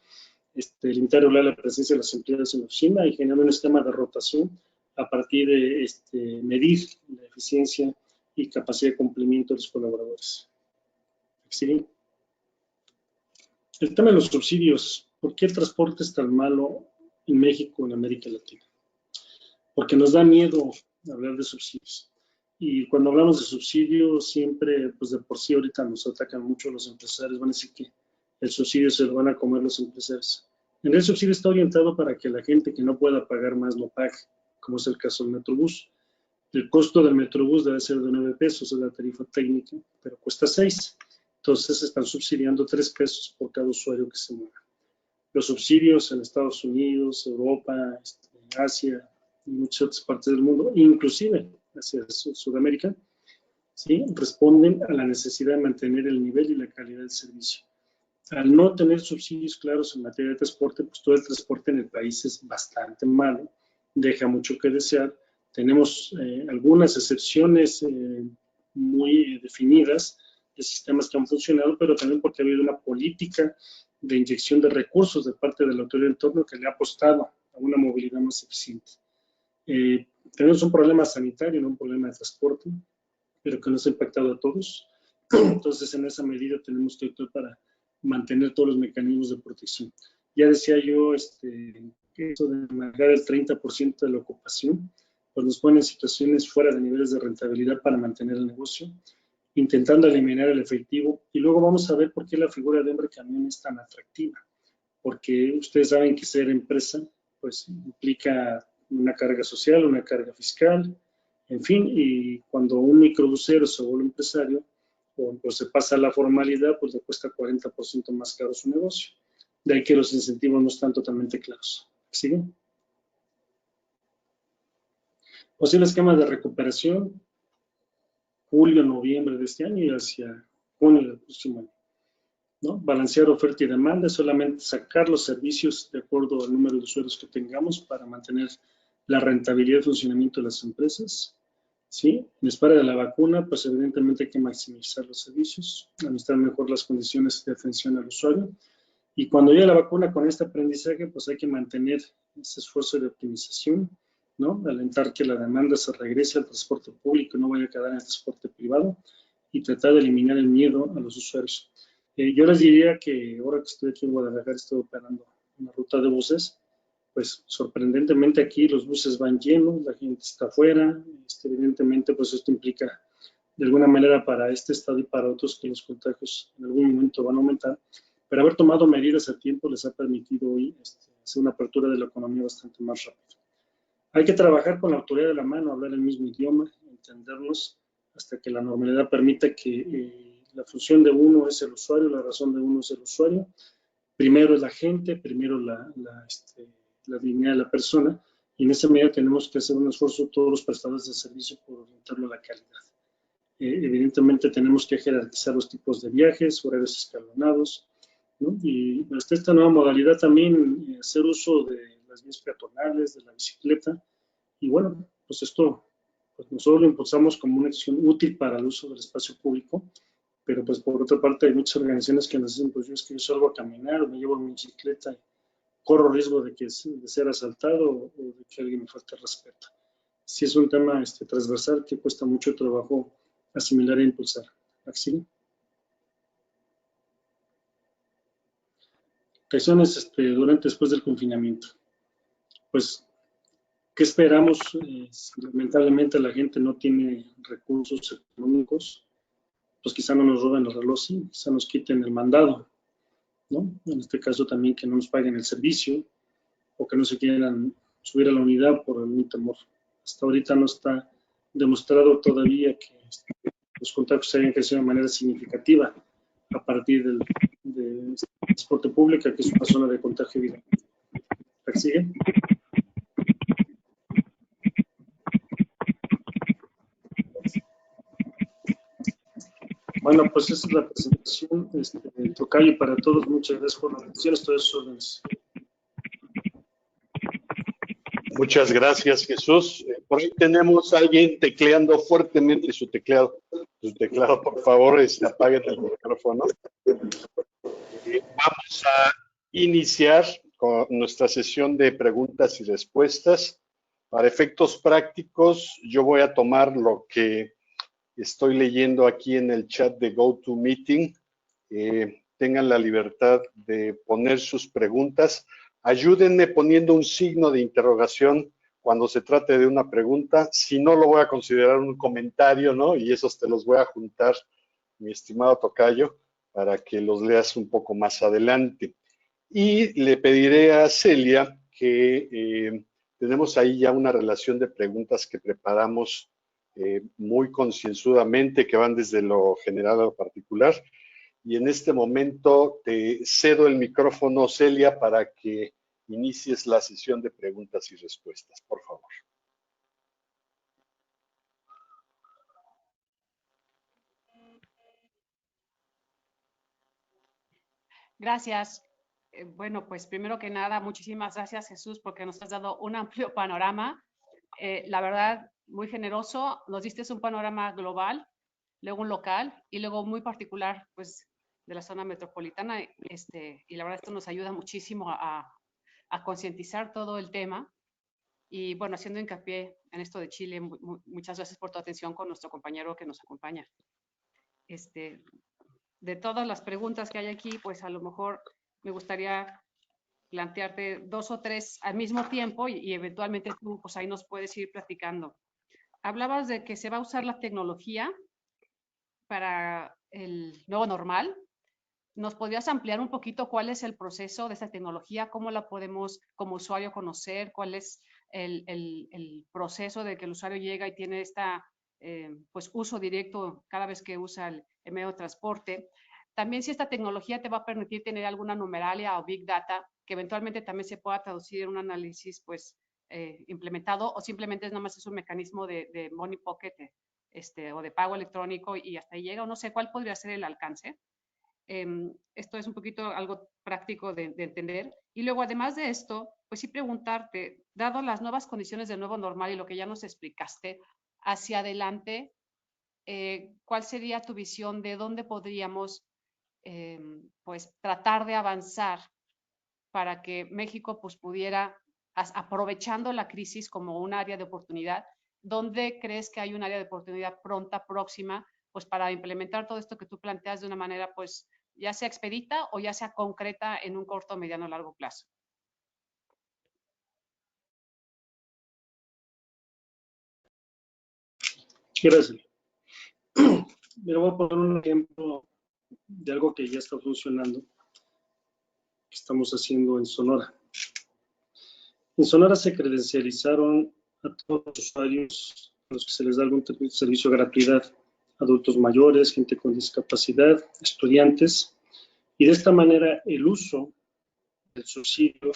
limitar la presencia de las empleadas en la oficina y generar un esquema de rotación a partir de medir la eficiencia y capacidad de cumplimiento de los colaboradores. ¿Sí? El tema de los subsidios. ¿Por qué el transporte es tan malo en México, en América Latina? Porque nos da miedo hablar de subsidios. Y cuando hablamos de subsidios, siempre, pues de por sí ahorita nos atacan mucho los empresarios, van a decir que el subsidio se lo van a comer los empresarios. En realidad el subsidio está orientado para que la gente que no pueda pagar más lo pague, como es el caso del Metrobús. El costo del Metrobús debe ser de 9 pesos, es la tarifa técnica, pero cuesta 6. Entonces están subsidiando 3 pesos por cada usuario que se mueva. Los subsidios en Estados Unidos, Europa, Asia y muchas otras partes del mundo, inclusive hacia Sudamérica, ¿sí? Responden a la necesidad de mantener el nivel y la calidad del servicio. Al no tener subsidios claros en materia de transporte, pues todo el transporte en el país es bastante malo, deja mucho que desear. Tenemos algunas excepciones muy definidas de sistemas que han funcionado, pero también porque ha habido una política de inyección de recursos de parte de la autoridad del entorno que le ha apostado a una movilidad más eficiente. Tenemos un problema sanitario, no un problema de transporte, pero que nos ha impactado a todos. Entonces, en esa medida tenemos que actuar para mantener todos los mecanismos de protección. Ya decía yo que eso de manejar el 30% de la ocupación, pues nos ponen en situaciones fuera de niveles de rentabilidad para mantener el negocio, intentando eliminar el efectivo. Y luego vamos a ver por qué la figura de hombre camión es tan atractiva. Porque ustedes saben que ser empresa, pues implica una carga social, una carga fiscal, en fin, y cuando un microbusero se vuelve empresario, o pues se pasa a la formalidad, pues le cuesta 40% más caro su negocio. De ahí que los incentivos no están totalmente claros. ¿Sigue? Posible esquema de recuperación, julio, noviembre de este año y hacia junio del próximo año, ¿no? Balancear oferta y demanda, solamente sacar los servicios de acuerdo al número de usuarios que tengamos para mantener la rentabilidad y funcionamiento de las empresas. ¿Sí? En espera de la vacuna, pues evidentemente hay que maximizar los servicios, administrar mejor las condiciones de atención al usuario. Y cuando llegue la vacuna con este aprendizaje, pues hay que mantener ese esfuerzo de optimización, ¿no? Alentar que la demanda se regrese al transporte público y no vaya a quedar en el transporte privado y tratar de eliminar el miedo a los usuarios. Yo les diría que ahora que estoy aquí en Guadalajara, estoy operando una ruta de buses, pues sorprendentemente aquí los buses van llenos, la gente está afuera, evidentemente pues esto implica de alguna manera para este estado y para otros que los contagios en algún momento van a aumentar, pero haber tomado medidas a tiempo les ha permitido hoy hacer una apertura de la economía bastante más rápida. Hay que trabajar con la autoridad de la mano, hablar el mismo idioma, entendernos hasta que la normalidad permita que la función de uno es el usuario, la razón de uno es el usuario, primero es la gente, primero la dignidad de la persona, y en esa medida tenemos que hacer un esfuerzo todos los prestadores de servicio por orientarlo a la calidad. Evidentemente tenemos que jerarquizar los tipos de viajes, horarios escalonados, ¿no? Y esta nueva modalidad también, hacer uso de las vías peatonales, de la bicicleta, y bueno, pues esto pues nosotros lo impulsamos como una acción útil para el uso del espacio público, pero pues por otra parte hay muchas organizaciones que nos dicen, pues yo es que yo salgo a caminar o me llevo mi bicicleta y corro riesgo de ser asaltado o de que alguien me falte respeto. Sí es un tema transversal que cuesta mucho trabajo asimilar e impulsar. ¿Así? Reacciones durante después del confinamiento. Pues, ¿qué esperamos? Si lamentablemente la gente no tiene recursos económicos, pues quizá no nos roben los relojes, sí, quizá nos quiten el mandado, ¿no? En este caso también que no nos paguen el servicio o que no se quieran subir a la unidad por algún temor. Hasta ahorita no está demostrado todavía que los contagios se hayan crecido de manera significativa a partir del transporte público, que es una zona de contagio evidente. ¿Sigue? Bueno, pues esa es la presentación, tocayo para todos. Muchas gracias por la atención. Estoy a sus órdenes. Muchas gracias, Jesús. Por ahí tenemos a alguien tecleando fuertemente su teclado. Su teclado, por favor, apaguen el micrófono. Vamos a iniciar con nuestra sesión de preguntas y respuestas. Para efectos prácticos, yo voy a tomar lo que estoy leyendo aquí en el chat de GoToMeeting. Tengan la libertad de poner sus preguntas. Ayúdenme poniendo un signo de interrogación cuando se trate de una pregunta. Si no, lo voy a considerar un comentario, ¿no? Y esos te los voy a juntar, mi estimado tocayo, para que los leas un poco más adelante. Y le pediré a Celia que tenemos ahí ya una relación de preguntas que preparamos muy concienzudamente, que van desde lo general a lo particular. Y en este momento te cedo el micrófono, Celia, para que inicies la sesión de preguntas y respuestas, por favor. Gracias. Bueno, pues primero que nada, muchísimas gracias, Jesús, porque nos has dado un amplio panorama. La verdad, muy generoso. Nos diste un panorama global, luego un local y luego muy particular, pues, de la zona metropolitana. Y la verdad, esto nos ayuda muchísimo a concientizar todo el tema. Y bueno, haciendo hincapié en esto de Chile, muchas gracias por tu atención con nuestro compañero que nos acompaña. De todas las preguntas que hay aquí, pues a lo mejor me gustaría plantearte 2 o 3 al mismo tiempo y eventualmente tú, pues ahí nos puedes ir platicando. Hablabas de que se va a usar la tecnología para el nuevo normal. ¿Nos podrías ampliar un poquito cuál es el proceso de esta tecnología? ¿Cómo la podemos como usuario conocer? ¿Cuál es el proceso de que el usuario llega y tiene esta pues uso directo cada vez que usa el medio de transporte? También si esta tecnología te va a permitir tener alguna numeralia o big data que eventualmente también se pueda traducir en un análisis pues implementado, o simplemente nada más es un mecanismo de money pocket o de pago electrónico y hasta ahí llega, o no sé cuál podría ser el alcance. Esto es un poquito algo práctico de entender. Y luego, además de esto, pues sí preguntarte, dado las nuevas condiciones del nuevo normal y lo que ya nos explicaste, hacia adelante, ¿cuál sería tu visión de dónde podríamos pues tratar de avanzar para que México pues pudiera, aprovechando la crisis como un área de oportunidad, dónde crees que hay un área de oportunidad pronta, próxima, pues para implementar todo esto que tú planteas de una manera pues ya sea expedita o ya sea concreta en un corto, mediano o largo plazo? Gracias. Me voy a poner un ejemplo de algo que ya está funcionando, que estamos haciendo en Sonora. En Sonora se credencializaron a todos los usuarios a los que se les da algún servicio de gratuidad, adultos mayores, gente con discapacidad, estudiantes, y de esta manera el uso del subsidio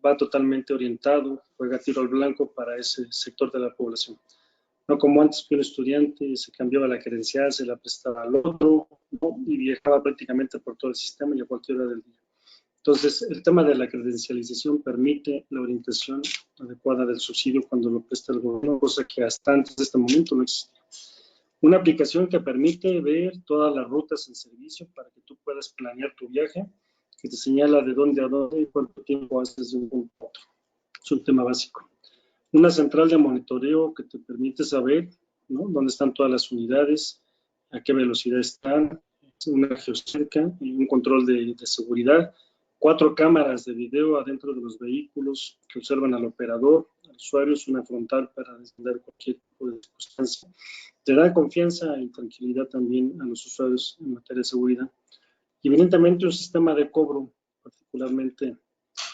va totalmente orientado, juega tiro al blanco para ese sector de la población. No como antes que un estudiante se cambiaba la credencial, se la prestaba al otro, ¿no? Y viajaba prácticamente por todo el sistema y a cualquier hora del día. Entonces, el tema de la credencialización permite la orientación adecuada del subsidio cuando lo presta el gobierno, cosa que hasta antes de este momento no existía. Una aplicación que permite ver todas las rutas en servicio para que tú puedas planear tu viaje, que te señala de dónde a dónde y cuánto tiempo haces de un punto a otro. Es un tema básico. Una central de monitoreo que te permite saber, ¿no?, dónde están todas las unidades, a qué velocidad están, una geocerca y un control de seguridad, 4 cámaras de video adentro de los vehículos que observan al operador, al usuario, es una frontal para descender cualquier tipo de circunstancia. Te da confianza y tranquilidad también a los usuarios en materia de seguridad. Y evidentemente un sistema de cobro, particularmente,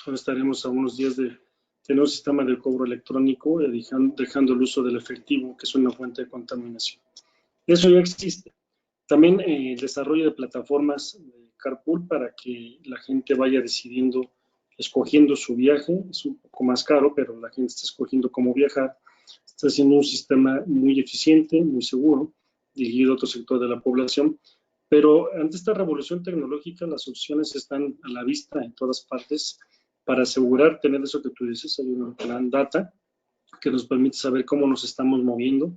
ahora estaremos a unos días de tener un sistema de cobro electrónico, dejando el uso del efectivo, que es una fuente de contaminación. Eso ya existe. También el desarrollo de plataformas de carpool para que la gente vaya decidiendo, escogiendo su viaje. Es un poco más caro, pero la gente está escogiendo cómo viajar. Está haciendo un sistema muy eficiente, muy seguro, dirigido a otro sector de la población. Pero ante esta revolución tecnológica, las opciones están a la vista en todas partes para asegurar tener eso que tú dices. Hay una gran data que nos permite saber cómo nos estamos moviendo.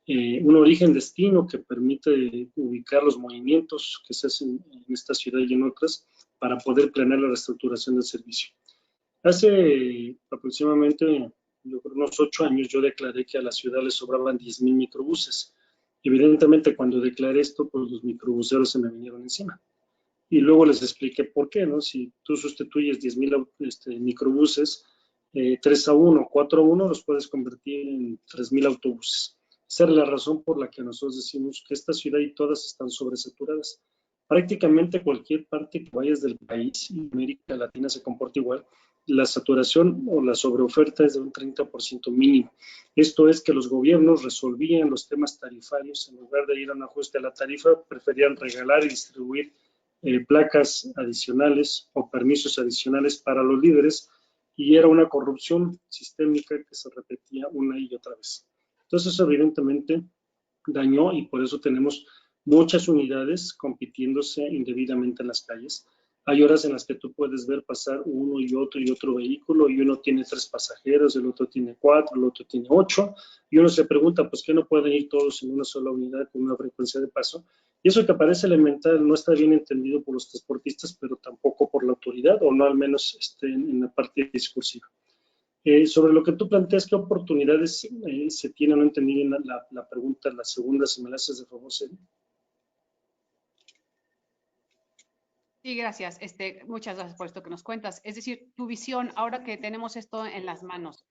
Un origen-destino que permite ubicar los movimientos que se hacen en esta ciudad y en otras para poder planear la reestructuración del servicio. Hace aproximadamente, yo creo, unos 8 años, yo declaré que a la ciudad le sobraban 10,000 microbuses. Evidentemente, cuando declaré esto, pues los microbuseros se me vinieron encima. Y luego les expliqué por qué, ¿no? Si tú sustituyes 10,000 microbuses, 3-1, 4-1, los puedes convertir en 3,000 autobuses. Esa es la razón por la que nosotros decimos que esta ciudad y todas están sobresaturadas. Prácticamente cualquier parte que vayas del país, y América Latina se comporta igual, la saturación o la sobreoferta es de un 30% mínimo. Esto es que los gobiernos resolvían los temas tarifarios, en lugar de ir a un ajuste a la tarifa, preferían regalar y distribuir placas adicionales o permisos adicionales para los líderes, y era una corrupción sistémica que se repetía una y otra vez. Entonces, eso evidentemente dañó, y por eso tenemos muchas unidades compitiéndose indebidamente en las calles. Hay horas en las que tú puedes ver pasar uno y otro vehículo, y uno tiene 3 pasajeros, el otro tiene 4, el otro tiene 8, y uno se pregunta, pues, ¿qué no pueden ir todos en una sola unidad con una frecuencia de paso? Y eso que parece elemental no está bien entendido por los transportistas, pero tampoco por la autoridad, o no al menos en la parte discursiva. Sobre lo que tú planteas, ¿qué oportunidades se tienen? No entendí bien la pregunta, la segunda, si me la haces de favor, Celi. Sí, gracias. Muchas gracias por esto que nos cuentas. Es decir, tu visión, ahora que tenemos esto en las manos,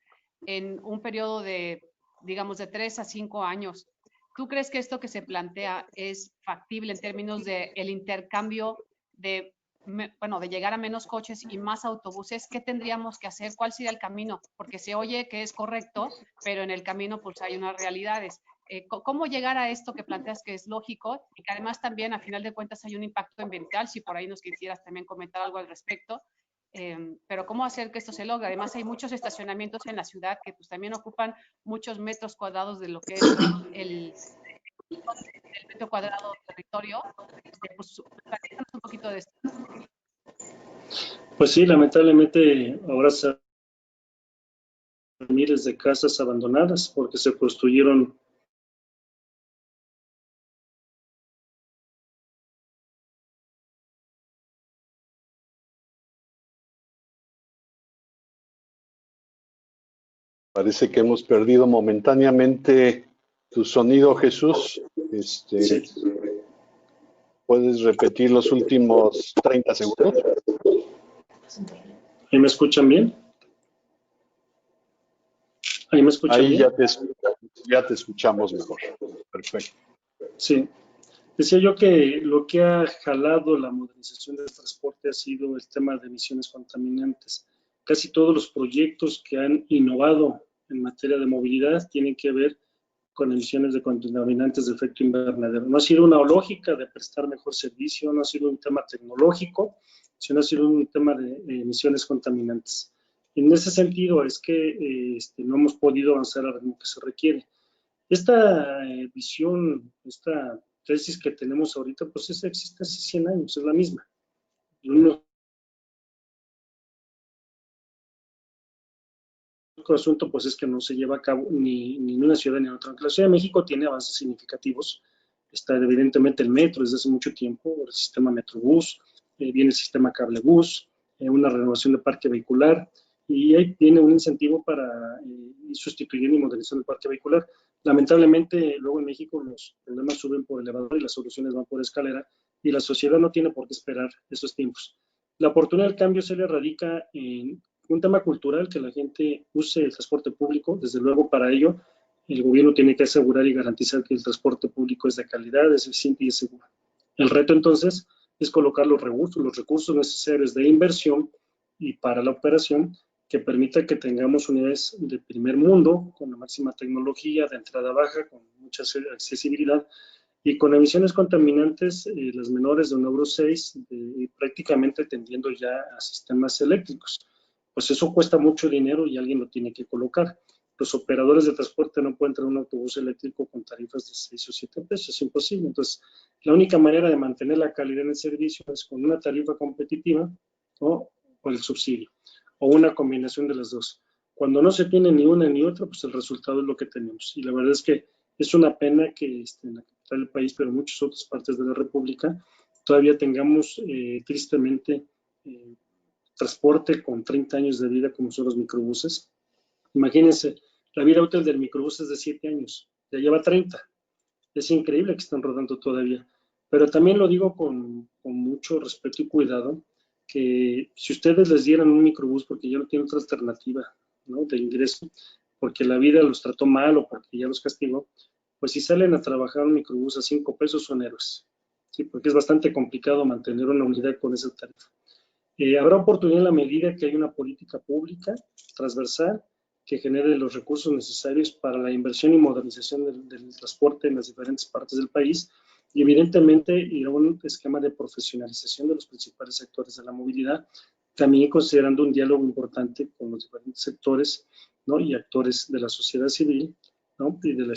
en un periodo de, digamos, de 3 a 5 años, ¿tú crees que esto que se plantea es factible en términos de el intercambio de, bueno, de llegar a menos coches y más autobuses? ¿Qué tendríamos que hacer? ¿Cuál sería el camino? Porque se oye que es correcto, pero en el camino pues hay unas realidades. ¿Cómo llegar a esto que planteas que es lógico y que además también a final de cuentas hay un impacto ambiental? Si por ahí nos quisieras también comentar algo al respecto. Pero ¿cómo hacer que esto se logre? Además hay muchos estacionamientos en la ciudad que pues también ocupan muchos metros cuadrados de lo que es el metro cuadrado de territorio. Pues platícanos un poquito de esto. Pues sí, lamentablemente ahora se miles de casas abandonadas porque se construyeron. Parece que hemos perdido momentáneamente tu sonido, Jesús. Sí. ¿Puedes repetir los últimos 30 segundos? ¿Ahí me escuchan bien? ¿Ahí me escuchan Ahí bien? ya te escuchamos mejor. Perfecto. Sí. Decía yo que lo que ha jalado la modernización del transporte ha sido el tema de emisiones contaminantes. Casi todos los proyectos que han innovado en materia de movilidad tienen que ver con emisiones de contaminantes de efecto invernadero. No ha sido una lógica de prestar mejor servicio, no ha sido un tema tecnológico, sino ha sido un tema de emisiones contaminantes. En ese sentido es que no hemos podido avanzar al ritmo que se requiere. Esta visión, esta tesis que tenemos ahorita, pues esa existe hace 100 años, es la misma. El único asunto pues es que no se lleva a cabo ni en una ciudad ni en otra. Aunque la Ciudad de México tiene avances significativos, está evidentemente el metro desde hace mucho tiempo, el sistema Metrobús, viene el sistema Cablebús, una renovación de parque vehicular, y ahí viene un incentivo para sustituir y modernizar el parque vehicular. Lamentablemente, luego en México los problemas suben por elevador y las soluciones van por escalera, y la sociedad no tiene por qué esperar esos tiempos. La oportunidad del cambio se le radica en un tema cultural, que la gente use el transporte público. Desde luego, para ello, el gobierno tiene que asegurar y garantizar que el transporte público es de calidad, es eficiente y es seguro. El reto, entonces, es colocar los recursos necesarios de inversión y para la operación que permita que tengamos unidades de primer mundo, con la máxima tecnología, de entrada baja, con mucha accesibilidad, y con emisiones contaminantes, las menores de un Euro 6, prácticamente tendiendo ya a sistemas eléctricos. Pues eso cuesta mucho dinero y alguien lo tiene que colocar. Los operadores de transporte no pueden traer un autobús eléctrico con tarifas de 6 o 7 pesos, es imposible. Entonces, la única manera de mantener la calidad en el servicio es con una tarifa competitiva, ¿no?, o el subsidio, o una combinación de las dos. Cuando no se tiene ni una ni otra, pues el resultado es lo que tenemos. Y la verdad es que es una pena que en la capital del país, pero en muchas otras partes de la República, todavía tengamos tristemente transporte con 30 años de vida como son los microbuses. Imagínense, la vida útil del microbús es de 7 años, ya lleva 30. Es increíble que están rodando todavía. Pero también lo digo con mucho respeto y cuidado, que si ustedes les dieran un microbús porque ya no tienen otra alternativa, ¿no?, de ingreso, porque la vida los trató mal o porque ya los castigó, pues si salen a trabajar un microbús a 5 pesos son héroes, ¿sí?, porque es bastante complicado mantener una unidad con esa tarifa. Habrá oportunidad en la medida que hay una política pública transversal que genere los recursos necesarios para la inversión y modernización del transporte en las diferentes partes del país, y evidentemente ir a un esquema de profesionalización de los principales sectores de la movilidad, también considerando un diálogo importante con los diferentes sectores, ¿no?, y actores de la sociedad civil, ¿no?, y del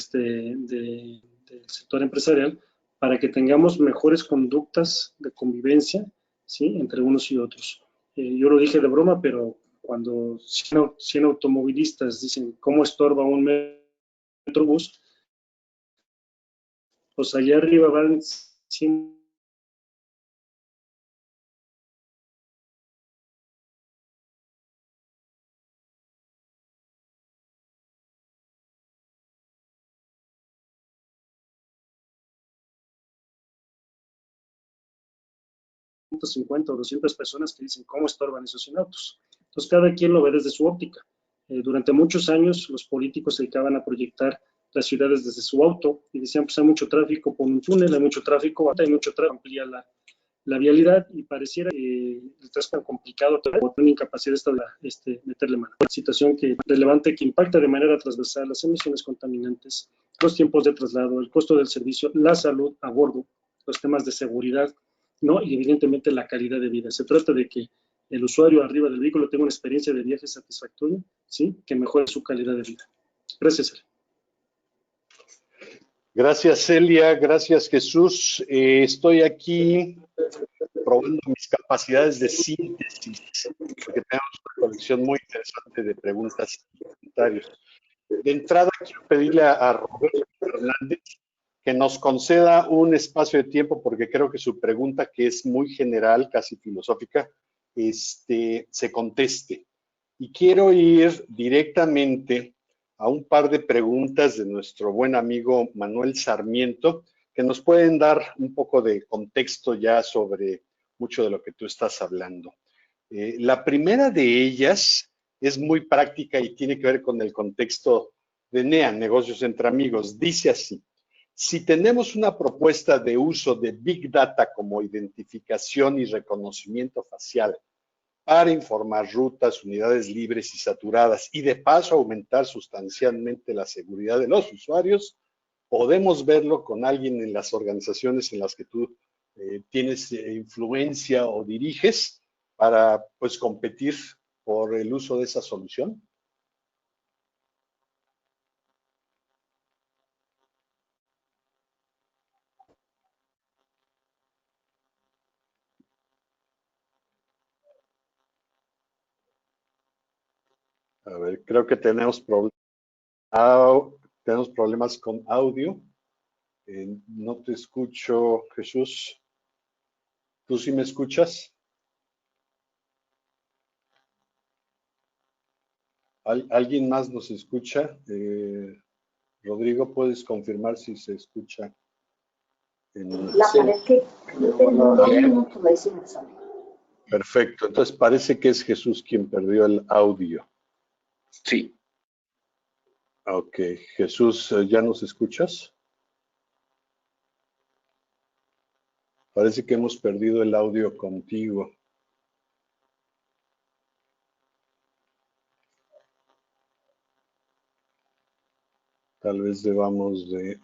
sector empresarial, para que tengamos mejores conductas de convivencia, ¿sí?, entre unos y otros. Yo lo dije de broma, pero cuando 100 automovilistas dicen cómo estorba un metrobús, pues allá arriba van 100 150 o 200 personas que dicen cómo estorban esos inautos. Entonces, cada quien lo ve desde su óptica. Durante muchos años, los políticos se dedicaban a proyectar las ciudades desde su auto y decían, pues hay mucho tráfico por un túnel, hay mucho tráfico, amplía la vialidad y pareciera el transporte complicado, pero una incapacidad de meterle mano. Una situación relevante que impacta de manera transversal las emisiones contaminantes, los tiempos de traslado, el costo del servicio, la salud a bordo, los temas de seguridad, ¿no? Y evidentemente la calidad de vida. Se trata de que el usuario arriba del vehículo tenga una experiencia de viaje satisfactoria, ¿sí? Que mejore su calidad de vida. Gracias, Celia. Gracias, Celia. Gracias, Jesús. Estoy aquí probando mis capacidades de síntesis, porque tenemos una colección muy interesante de preguntas y comentarios. De entrada, quiero pedirle a Roberto Fernández que nos conceda un espacio de tiempo, porque creo que su pregunta, que es muy general, casi filosófica, se conteste. Y quiero ir directamente a un par de preguntas de nuestro buen amigo Manuel Sarmiento, que nos pueden dar un poco de contexto ya sobre mucho de lo que tú estás hablando. La primera de ellas es muy práctica y tiene que ver con el contexto de NEA, Negocios entre Amigos. Dice así: si tenemos una propuesta de uso de Big Data como identificación y reconocimiento facial para informar rutas, unidades libres y saturadas y de paso aumentar sustancialmente la seguridad de los usuarios, podemos verlo con alguien en las organizaciones en las que tú tienes influencia o diriges para pues competir por el uso de esa solución. A ver, creo que tenemos problemas con audio. No te escucho, Jesús. ¿Tú sí me escuchas? ¿Alguien más nos escucha? Rodrigo, ¿puedes confirmar si se escucha? La pared que tengo 2 minutos de decimos. Perfecto, entonces parece que es Jesús quien perdió el audio. Sí. Ok, Jesús, ¿ya nos escuchas? Parece que hemos perdido el audio contigo. Tal vez debamos de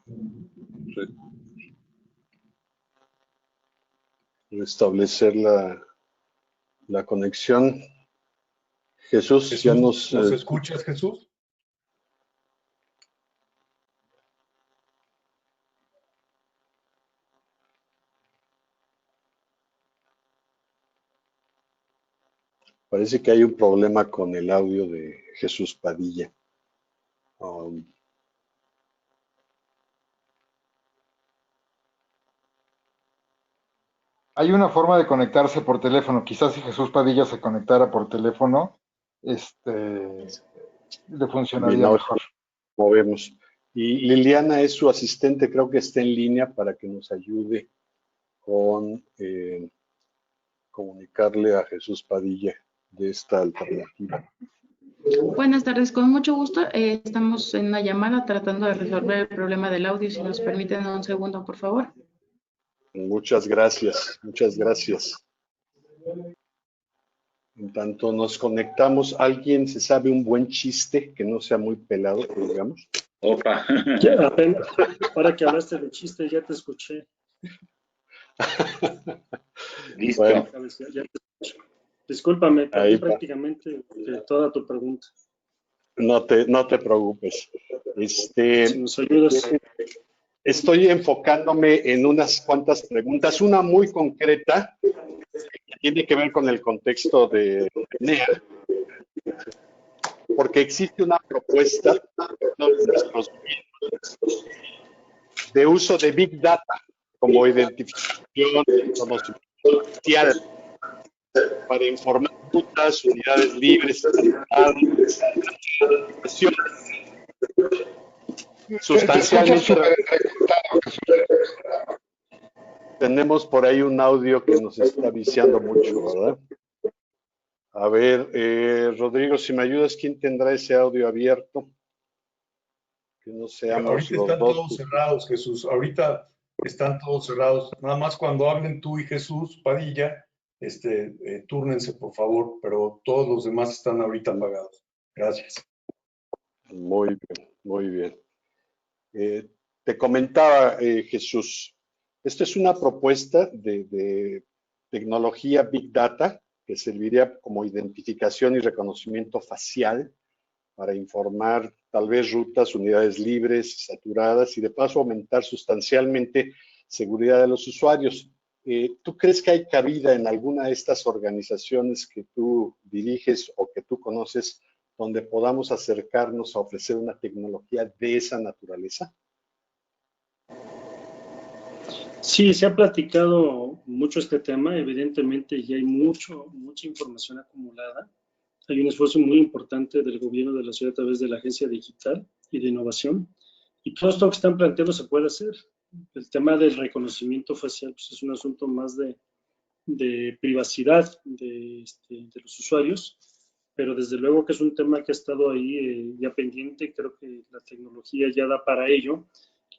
restablecer la conexión. Jesús, ya ¿Nos escuchas, Jesús? Parece que hay un problema con el audio de Jesús Padilla. Hay una forma de conectarse por teléfono. Quizás si Jesús Padilla se conectara por teléfono, le funcionaría mejor. Movemos. Y Liliana es su asistente, creo que está en línea para que nos ayude con comunicarle a Jesús Padilla de esta alternativa. Buenas tardes, con mucho gusto. Estamos en una llamada tratando de resolver el problema del audio. Si nos permiten un segundo, por favor. Muchas gracias, muchas gracias. En tanto nos conectamos, ¿alguien se sabe un buen chiste que no sea muy pelado, digamos? Opa. Ya, apenas, para que hablaste de chiste, ya te escuché. Listo. Bueno. Ya te escucho. Discúlpame, Ahí perdí prácticamente toda tu pregunta. No te preocupes. Si nos ayudas. Estoy enfocándome en unas cuantas preguntas, una muy concreta que tiene que ver con el contexto de NEA, porque existe una propuesta de uso de Big Data como identificación, conocimiento social para informar rutas, unidades libres, sustancialmente. Tenemos por ahí un audio que nos está viciando mucho, ¿verdad? A ver, Rodrigo, si me ayudas, ¿quién tendrá ese audio abierto? Que no seamos Ahorita los están dos. todos cerrados, Jesús. Ahorita están todos cerrados. Nada más cuando hablen tú y Jesús Padilla, túrnense, por favor, pero todos los demás están ahorita apagados. Gracias. Muy bien, muy bien. Te comentaba, Jesús, esta es una propuesta de tecnología Big Data que serviría como identificación y reconocimiento facial para informar tal vez rutas, unidades libres, saturadas y de paso aumentar sustancialmente seguridad de los usuarios. ¿Tú crees que hay cabida en alguna de estas organizaciones que tú diriges o que tú conoces donde podamos acercarnos a ofrecer una tecnología de esa naturaleza? Sí, se ha platicado mucho este tema, evidentemente ya hay mucha información acumulada. Hay un esfuerzo muy importante del gobierno de la ciudad a través de la Agencia Digital y de Innovación. Y todo esto que están planteando se puede hacer. El tema del reconocimiento facial pues, es un asunto más de privacidad de los usuarios, pero desde luego que es un tema que ha estado ahí ya pendiente. Creo que la tecnología ya da para ello.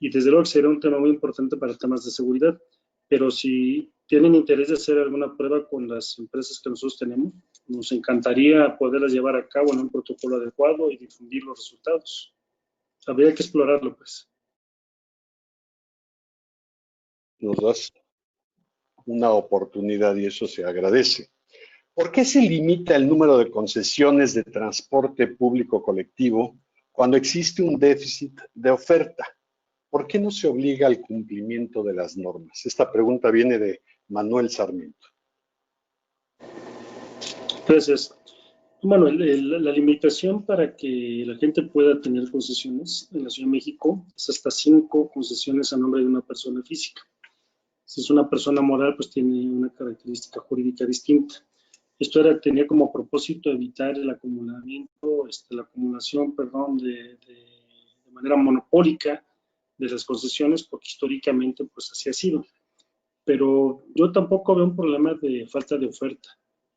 Y desde luego que será un tema muy importante para temas de seguridad. Pero si tienen interés de hacer alguna prueba con las empresas que nosotros tenemos, nos encantaría poderlas llevar a cabo en un protocolo adecuado y difundir los resultados. Habría que explorarlo, pues. Nos das una oportunidad y eso se agradece. ¿Por qué se limita el número de concesiones de transporte público colectivo cuando existe un déficit de oferta? ¿Por qué no se obliga al cumplimiento de las normas? Esta pregunta viene de Manuel Sarmiento. Entonces, bueno, la limitación para que la gente pueda tener concesiones en la Ciudad de México es hasta 5 concesiones a nombre de una persona física. Si es una persona moral, pues tiene una característica jurídica distinta. Esto tenía como propósito evitar el acumulamiento, la acumulación, perdón, de manera monopólica de las concesiones, porque históricamente pues así ha sido. Pero yo tampoco veo un problema de falta de oferta.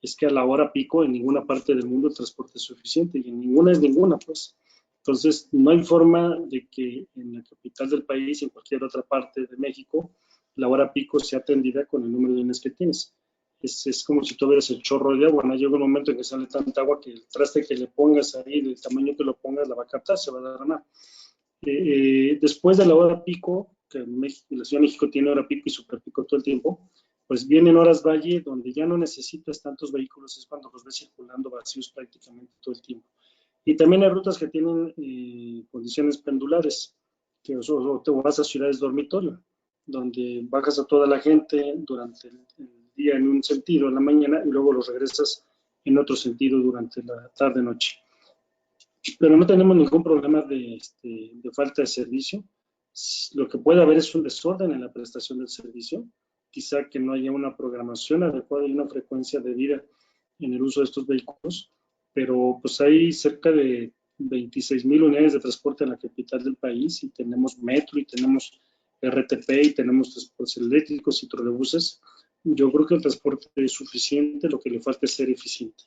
Es que a la hora pico en ninguna parte del mundo el transporte es suficiente y en ninguna es ninguna, pues. Entonces, no hay forma de que en la capital del país, en cualquier otra parte de México, la hora pico sea atendida con el número de unidades que tienes. Es como si tuvieras el chorro de agua, ¿no? Llega un momento en que sale tanta agua que el traste que le pongas ahí, del tamaño que lo pongas, la va a captar, se va a derramar. Después de la hora pico, que la Ciudad de México tiene hora pico y super pico todo el tiempo, pues vienen horas valle donde ya no necesitas tantos vehículos, es cuando los ves circulando vacíos prácticamente todo el tiempo. Y también hay rutas que tienen condiciones pendulares, que o te vas a ciudades dormitorio, donde bajas a toda la gente durante el día en un sentido en la mañana y luego los regresas en otro sentido durante la tarde-noche. Pero no tenemos ningún problema de falta de servicio. Lo que puede haber es un desorden en la prestación del servicio, quizá que no haya una programación adecuada y una frecuencia debida en el uso de estos vehículos, pero pues hay cerca de 26,000 unidades de transporte en la capital del país y tenemos metro y tenemos RTP y tenemos transportes eléctricos y trolebuses. Yo creo que el transporte es suficiente, lo que le falta es ser eficiente.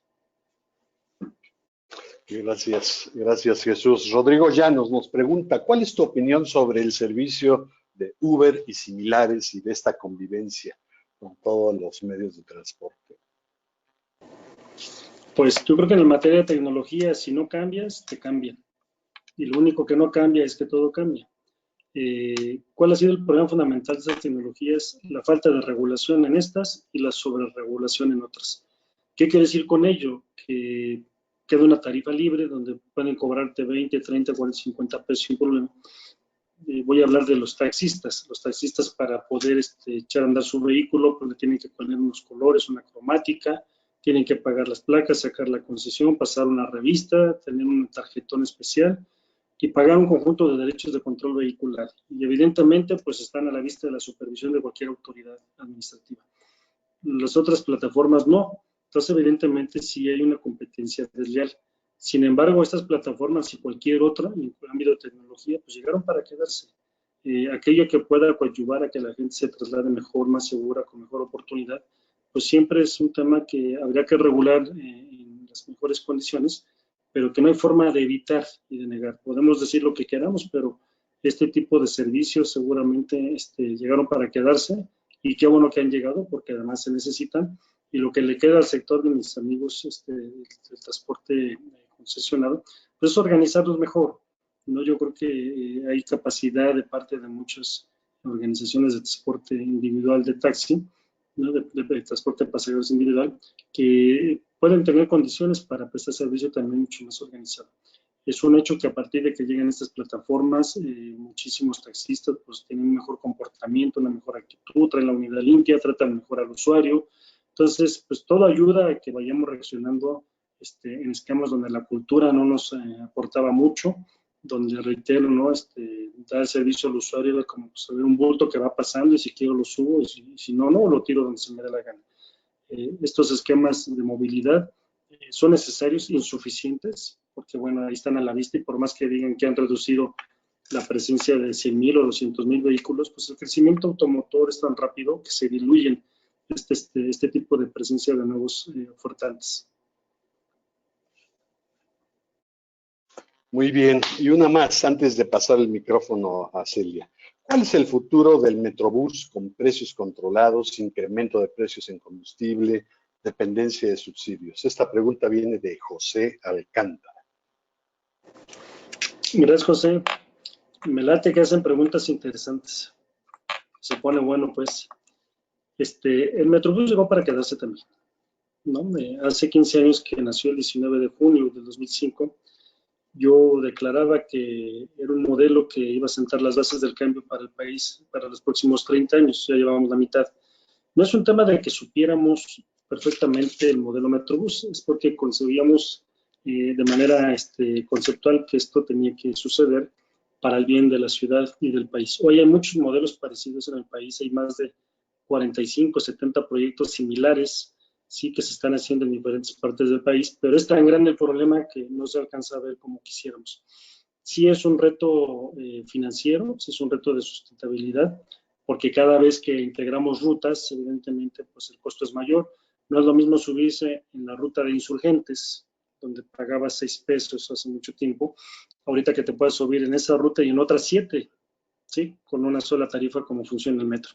Gracias, gracias Jesús. Rodrigo Llanos nos pregunta, ¿cuál es tu opinión sobre el servicio de Uber y similares y de esta convivencia con todos los medios de transporte? Pues yo creo que en materia de tecnología, si no cambias, te cambian. Y lo único que no cambia es que todo cambia. ¿Cuál ha sido el problema fundamental de estas tecnologías? La falta de regulación en estas y la sobreregulación en otras. ¿Qué quiere decir con ello? Que queda una tarifa libre donde pueden cobrarte 20, 30, 40, 50 pesos sin problema. Voy a hablar de los taxistas. Los taxistas para poder echar a andar su vehículo, pues le tienen que poner unos colores, una cromática, tienen que pagar las placas, sacar la concesión, pasar una revista, tener un tarjetón especial y pagar un conjunto de derechos de control vehicular. Y evidentemente, pues están a la vista de la supervisión de cualquier autoridad administrativa. Las otras plataformas no. Entonces, evidentemente, sí hay una competencia desleal. Sin embargo, estas plataformas y cualquier otra, en el ámbito de tecnología, pues llegaron para quedarse. aquello que pueda coadyuvar a que la gente se traslade mejor, más segura, con mejor oportunidad, pues siempre es un tema que habría que regular en las mejores condiciones, pero que no hay forma de evitar y de negar. Podemos decir lo que queramos, pero este tipo de servicios seguramente llegaron para quedarse, y qué bueno que han llegado, porque además se necesitan, y lo que le queda al sector de mis amigos del transporte concesionado, pues es organizarlos mejor, ¿no? Yo creo que hay capacidad de parte de muchas organizaciones de transporte individual de taxi, ¿no? de transporte de pasajeros individual, que pueden tener condiciones para prestar servicio también mucho más organizado. Es un hecho que a partir de que llegan estas plataformas, muchísimos taxistas pues tienen un mejor comportamiento, una mejor actitud, traen la unidad limpia, tratan mejor al usuario. Entonces, pues todo ayuda a que vayamos reaccionando en esquemas donde la cultura no nos aportaba mucho, donde, reitero, ¿no? Da el servicio al usuario de como pues, un bulto que va pasando, y si quiero lo subo, y si no, no, lo tiro donde se me dé la gana. Estos esquemas de movilidad son necesarios, insuficientes, porque bueno, ahí están a la vista, y por más que digan que han reducido la presencia de 100,000 o 200,000 vehículos, pues el crecimiento automotor es tan rápido que se diluyen este tipo de presencia de nuevos ofertantes. Muy bien, y una más antes de pasar el micrófono a Celia. ¿Cuál es el futuro del Metrobús con precios controlados, incremento de precios en combustible, dependencia de subsidios? Esta pregunta viene de José Alcántara. Gracias, José. Me late que hacen preguntas interesantes. Se pone bueno, pues. El Metrobús llegó para quedarse también, ¿no? Hace 15 años que nació, el 19 de junio del 2005, yo declaraba que era un modelo que iba a sentar las bases del cambio para el país para los próximos 30 años, ya llevamos la mitad. No es un tema de que supiéramos perfectamente el modelo Metrobús, es porque concebíamos de manera conceptual que esto tenía que suceder para el bien de la ciudad y del país. Hoy hay muchos modelos parecidos en el país, hay más de 45, 70 proyectos similares, sí, que se están haciendo en diferentes partes del país, pero es tan grande el problema que no se alcanza a ver como quisiéramos. Sí es un reto financiero, sí es un reto de sustentabilidad, porque cada vez que integramos rutas, evidentemente, pues el costo es mayor. No es lo mismo subirse en la ruta de Insurgentes, donde pagabas 6 pesos hace mucho tiempo, ahorita que te puedes subir en esa ruta y en otras 7, ¿sí? Con una sola tarifa como funciona el metro.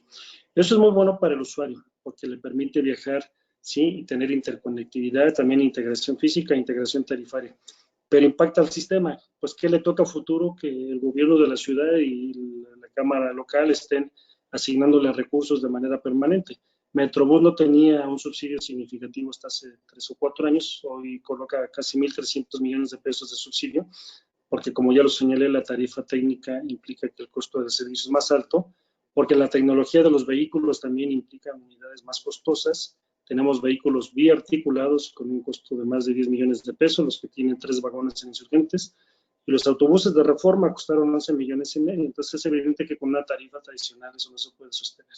Eso es muy bueno para el usuario, porque le permite viajar, sí, y tener interconectividad, también integración física, integración tarifaria. Pero impacta al sistema, pues ¿qué le toca a futuro? Que el gobierno de la ciudad y la Cámara local estén asignándole recursos de manera permanente. Metrobús no tenía un subsidio significativo hasta hace 3 o 4 años, hoy coloca casi 1.300 millones de pesos de subsidio, porque como ya lo señalé, la tarifa técnica implica que el costo del servicio es más alto, porque la tecnología de los vehículos también implica unidades más costosas. Tenemos vehículos biarticulados con un costo de más de 10 millones de pesos, los que tienen 3 vagones en Insurgentes, y los autobuses de Reforma costaron 11 millones y medio. Entonces es evidente que con una tarifa tradicional eso no se puede sostener.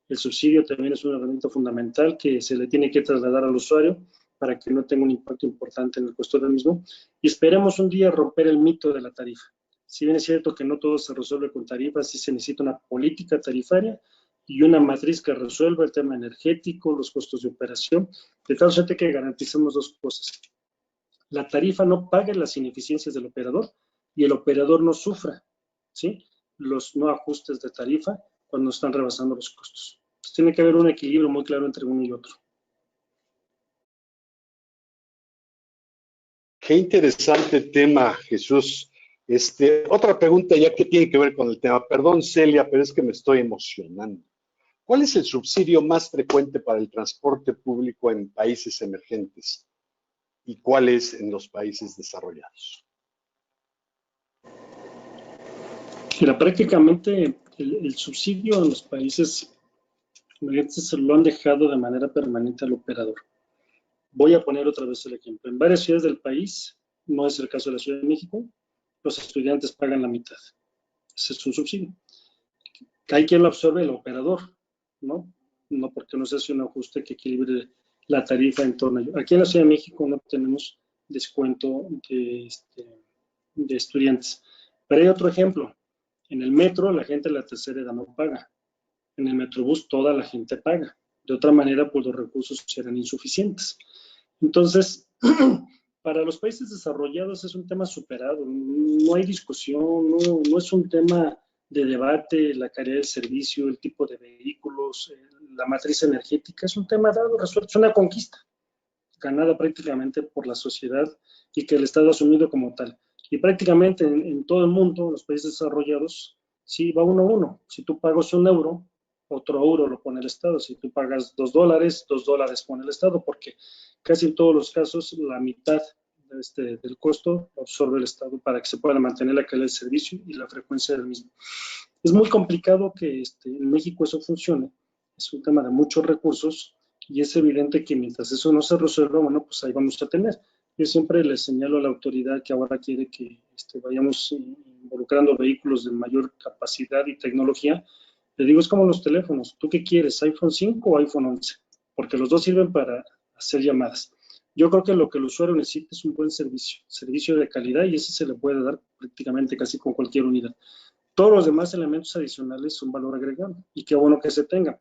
El subsidio también es una herramienta fundamental que se le tiene que trasladar al usuario para que no tenga un impacto importante en el costo del mismo, y esperemos un día romper el mito de la tarifa. Si bien es cierto que no todo se resuelve con tarifas, sí se necesita una política tarifaria y una matriz que resuelva el tema energético, los costos de operación, de tal suerte que garanticemos 2 cosas. La tarifa no pague las ineficiencias del operador y el operador no sufra, ¿sí?, los no ajustes de tarifa cuando están rebasando los costos. Entonces, tiene que haber un equilibrio muy claro entre uno y otro. Qué interesante tema, Jesús. Otra pregunta ya que tiene que ver con el tema. Perdón, Celia, pero es que me estoy emocionando. ¿Cuál es el subsidio más frecuente para el transporte público en países emergentes? ¿Y cuál es en los países desarrollados? Mira, prácticamente el subsidio en los países emergentes se lo han dejado de manera permanente al operador. Voy a poner otra vez el ejemplo. En varias ciudades del país, no es el caso de la Ciudad de México, los estudiantes pagan la mitad. Ese es un subsidio. Hay quien lo absorbe, el operador, ¿no? No, porque no se hace un ajuste que equilibre la tarifa en torno a ello. Aquí en la Ciudad de México no tenemos descuento de estudiantes. Pero hay otro ejemplo. En el metro, la gente de la tercera edad no paga. En el Metrobús, toda la gente paga. De otra manera, pues los recursos serán insuficientes. Entonces, para los países desarrollados es un tema superado. No hay discusión, no es un tema de debate, la calidad del servicio, el tipo de vehículos, la matriz energética, es un tema dado, resuelto, es una conquista, ganada prácticamente por la sociedad y que el Estado ha asumido como tal. Y prácticamente en todo el mundo, en los países desarrollados, sí va 1-1. Si tú pagas €1, otro euro lo pone el Estado. Si tú pagas $2, $2 pone el Estado, porque casi en todos los casos la mitad del costo lo absorbe el Estado para que se pueda mantener la calidad del servicio y la frecuencia del mismo. Es muy complicado que en México eso funcione. Es un tema de muchos recursos y es evidente que mientras eso no se resuelva, bueno, pues ahí vamos a tener. Yo siempre le señalo a la autoridad que ahora quiere que vayamos involucrando vehículos de mayor capacidad y tecnología. Le digo, es como los teléfonos. ¿Tú qué quieres, iPhone 5 o iPhone 11? Porque los dos sirven para hacer llamadas. Yo creo que lo que el usuario necesita es un buen servicio de calidad, y ese se le puede dar prácticamente casi con cualquier unidad. Todos los demás elementos adicionales son valor agregado, y qué bueno que se tenga.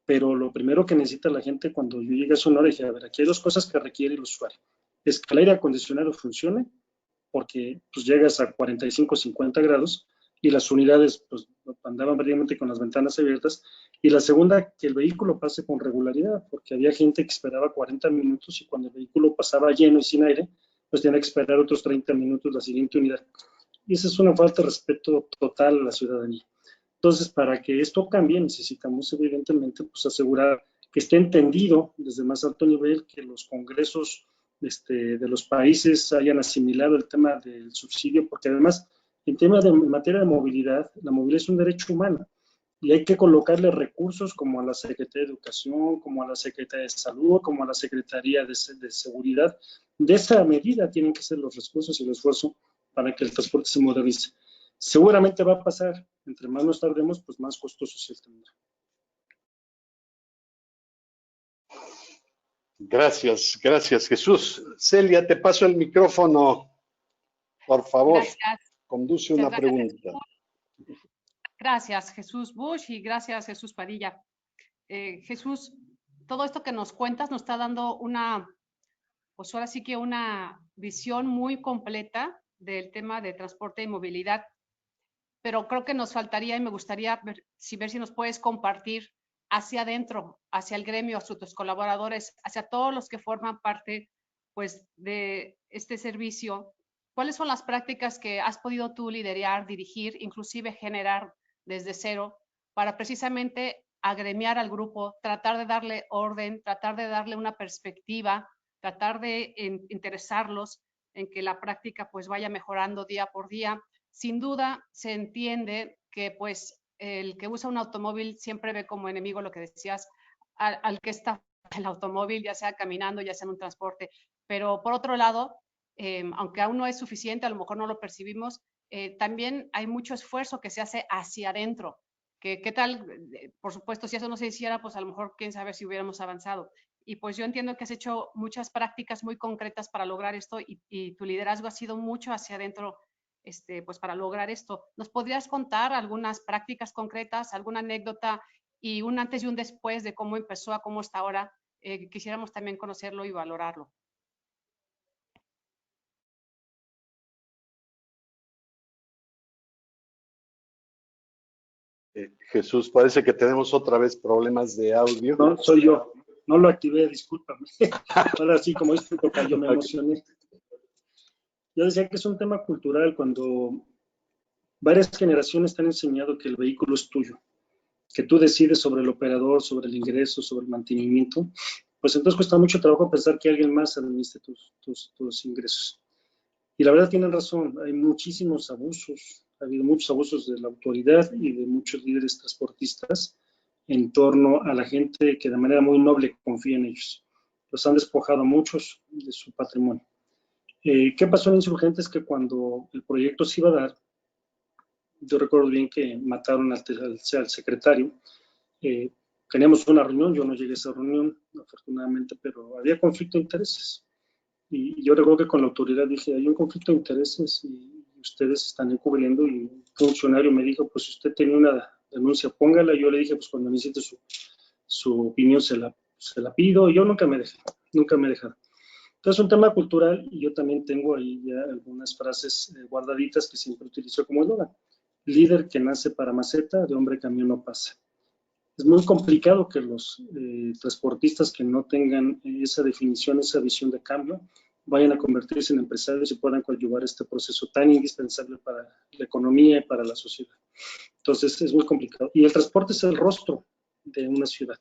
Pero lo primero que necesita la gente cuando yo llegue a Sonora, dije, a ver, aquí hay dos cosas que requiere el usuario. Es que el aire acondicionado funcione, porque pues llegas a 45, 50 grados, y las unidades pues andaban prácticamente con las ventanas abiertas. Y la segunda, que el vehículo pase con regularidad, porque había gente que esperaba 40 minutos y cuando el vehículo pasaba lleno y sin aire, pues tenía que esperar otros 30 minutos la siguiente unidad. Y esa es una falta de respeto total a la ciudadanía. Entonces, para que esto cambie, necesitamos evidentemente pues asegurar que esté entendido desde más alto nivel, que los congresos de los países hayan asimilado el tema del subsidio, porque además en materia de movilidad, la movilidad es un derecho humano y hay que colocarle recursos como a la Secretaría de Educación, como a la Secretaría de Salud, como a la Secretaría de Seguridad. De esa medida tienen que ser los recursos y el esfuerzo para que el transporte se modernice. Seguramente va a pasar, entre más nos tardemos, pues más costoso es el tema. Gracias Jesús. Celia, te paso el micrófono, por favor. Gracias. Conduce una pregunta. Gracias Jesús Bush y gracias Jesús Padilla. Jesús, todo esto que nos cuentas nos está dando pues ahora sí que una visión muy completa del tema de transporte y movilidad, pero creo que nos faltaría y me gustaría ver si nos puedes compartir hacia adentro, hacia el gremio, hacia tus colaboradores, hacia todos los que forman parte pues de este servicio. ¿Cuáles son las prácticas que has podido tú liderar, dirigir, inclusive generar desde cero para precisamente agremiar al grupo, tratar de darle orden, tratar de darle una perspectiva, tratar de interesarlos en que la práctica pues vaya mejorando día por día? Sin duda se entiende que pues el que usa un automóvil siempre ve como enemigo lo que decías al que está en el automóvil, ya sea caminando, ya sea en un transporte, pero por otro lado, aunque aún no es suficiente, a lo mejor no lo percibimos, también hay mucho esfuerzo que se hace hacia adentro. ¿Qué tal? Por supuesto, si eso no se hiciera, pues a lo mejor quién sabe si hubiéramos avanzado. Y pues yo entiendo que has hecho muchas prácticas muy concretas para lograr esto y tu liderazgo ha sido mucho hacia adentro, pues para lograr esto. ¿Nos podrías contar algunas prácticas concretas, alguna anécdota y un antes y un después de cómo empezó a cómo está ahora? Quisiéramos también conocerlo y valorarlo. Jesús, parece que tenemos otra vez problemas de audio. No, soy yo. No lo activé, discúlpame. Ahora sí, como dice yo me emocioné. Yo decía que es un tema cultural cuando varias generaciones te han enseñado que el vehículo es tuyo, que tú decides sobre el operador, sobre el ingreso, sobre el mantenimiento, pues entonces cuesta mucho trabajo pensar que alguien más administre tus ingresos. Y la verdad tienen razón, hay muchísimos abusos, ha habido muchos abusos de la autoridad y de muchos líderes transportistas en torno a la gente que de manera muy noble confía en ellos. Los han despojado a muchos de su patrimonio. ¿Qué pasó en Insurgentes? Que cuando el proyecto se iba a dar, yo recuerdo bien que mataron al secretario. Teníamos una reunión, yo no llegué a esa reunión, afortunadamente, pero había conflicto de intereses. Y yo recuerdo que con la autoridad dije, hay un conflicto de intereses y ustedes están encubriendo y funcionario me dijo, pues si usted tiene una denuncia, póngala. Yo le dije, pues cuando necesite su opinión se la pido. Yo nunca me dejé, nunca me he dejado. Entonces, es un tema cultural y yo también tengo ahí ya algunas frases guardaditas que siempre utilizo como eslogan. Líder que nace para maceta, de hombre camión no pasa. Es muy complicado que los transportistas que no tengan esa definición, esa visión de cambio, vayan a convertirse en empresarios y puedan coadyuvar este proceso tan indispensable para la economía y para la sociedad. Entonces, es muy complicado. Y el transporte es el rostro de una ciudad.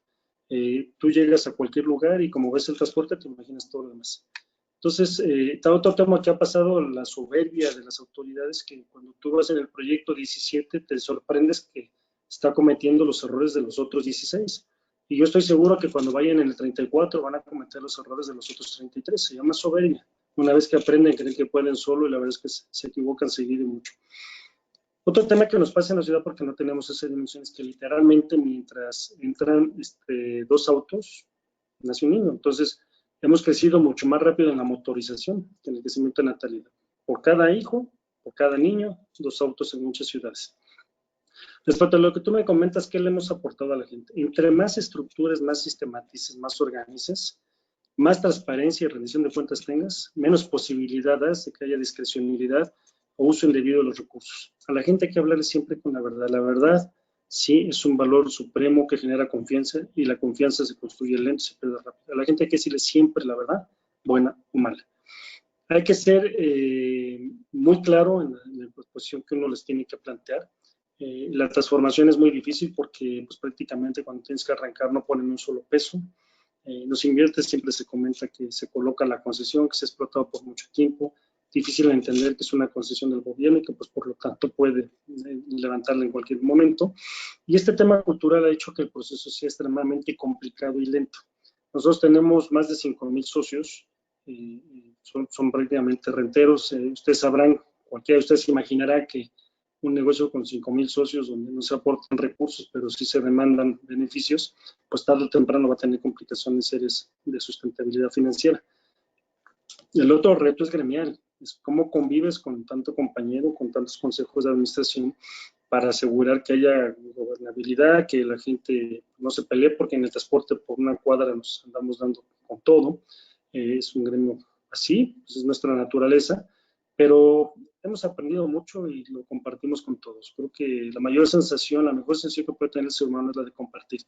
Tú llegas a cualquier lugar y como ves el transporte, te imaginas todo lo demás. Entonces, otro tema que ha pasado, la soberbia de las autoridades, que cuando tú vas en el proyecto 17 te sorprendes que está cometiendo los errores de los otros 16. Y yo estoy seguro que cuando vayan en el 34 van a cometer los errores de los otros 33. Se llama soberbia. Una vez que aprenden, creen que pueden solo y la verdad es que se equivocan seguido y mucho. Otro tema que nos pasa en la ciudad porque no tenemos esa dimensión es que literalmente mientras entran dos autos, nace un niño. Entonces, hemos crecido mucho más rápido en la motorización que en el crecimiento de natalidad. Por cada hijo, por cada niño, 2 autos en muchas ciudades. Respecto a lo que tú me comentas, ¿qué le hemos aportado a la gente? Entre más estructuras, más sistematices, más organices, más transparencia y rendición de cuentas tengas, menos posibilidades de que haya discrecionalidad o uso indebido de los recursos. A la gente hay que hablarle siempre con la verdad. La verdad, sí, es un valor supremo que genera confianza y la confianza se construye lento, se pierde rápido. A la gente hay que decirle siempre la verdad, buena o mala. Hay que ser muy claro en la proposición que uno les tiene que plantear. La transformación es muy difícil porque pues, prácticamente cuando tienes que arrancar no ponen un solo peso. Los inviertes siempre se comenta que se coloca la concesión, que se ha explotado por mucho tiempo. Difícil de entender que es una concesión del gobierno y que pues por lo tanto puede levantarla en cualquier momento. Y este tema cultural ha hecho que el proceso sea extremadamente complicado y lento. Nosotros tenemos más de 5,000 socios, son prácticamente renteros. Ustedes sabrán, cualquiera de ustedes se imaginará que un negocio con 5,000 socios donde no se aportan recursos, pero sí se demandan beneficios, pues tarde o temprano va a tener complicaciones serias de sustentabilidad financiera. El otro reto es gremial, es cómo convives con tanto compañero, con tantos consejos de administración para asegurar que haya gobernabilidad, que la gente no se pelee, porque en el transporte por una cuadra nos andamos dando con todo. Es un gremio así, pues es nuestra naturaleza, pero hemos aprendido mucho y lo compartimos con todos. Creo que la mayor sensación, la mejor sensación que puede tener el ser humano es la de compartir.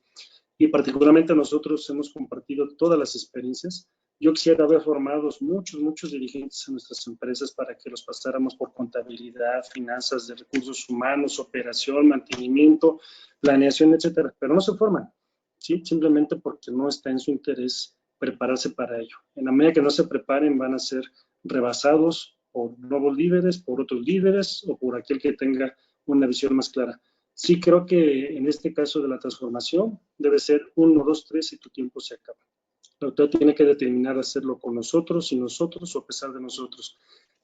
Y particularmente nosotros hemos compartido todas las experiencias. Yo quisiera haber formado muchos dirigentes en nuestras empresas para que los pasáramos por contabilidad, finanzas de recursos humanos, operación, mantenimiento, planeación, etcétera, pero no se forman, ¿sí? Simplemente porque no está en su interés prepararse para ello. En la medida que no se preparen, van a ser rebasados por nuevos líderes, por otros líderes o por aquel que tenga una visión más clara. Sí creo que en este caso de la transformación debe ser 1, 2, 3 y tu tiempo se acaba. La autoridad tiene que determinar hacerlo con nosotros y nosotros o a pesar de nosotros,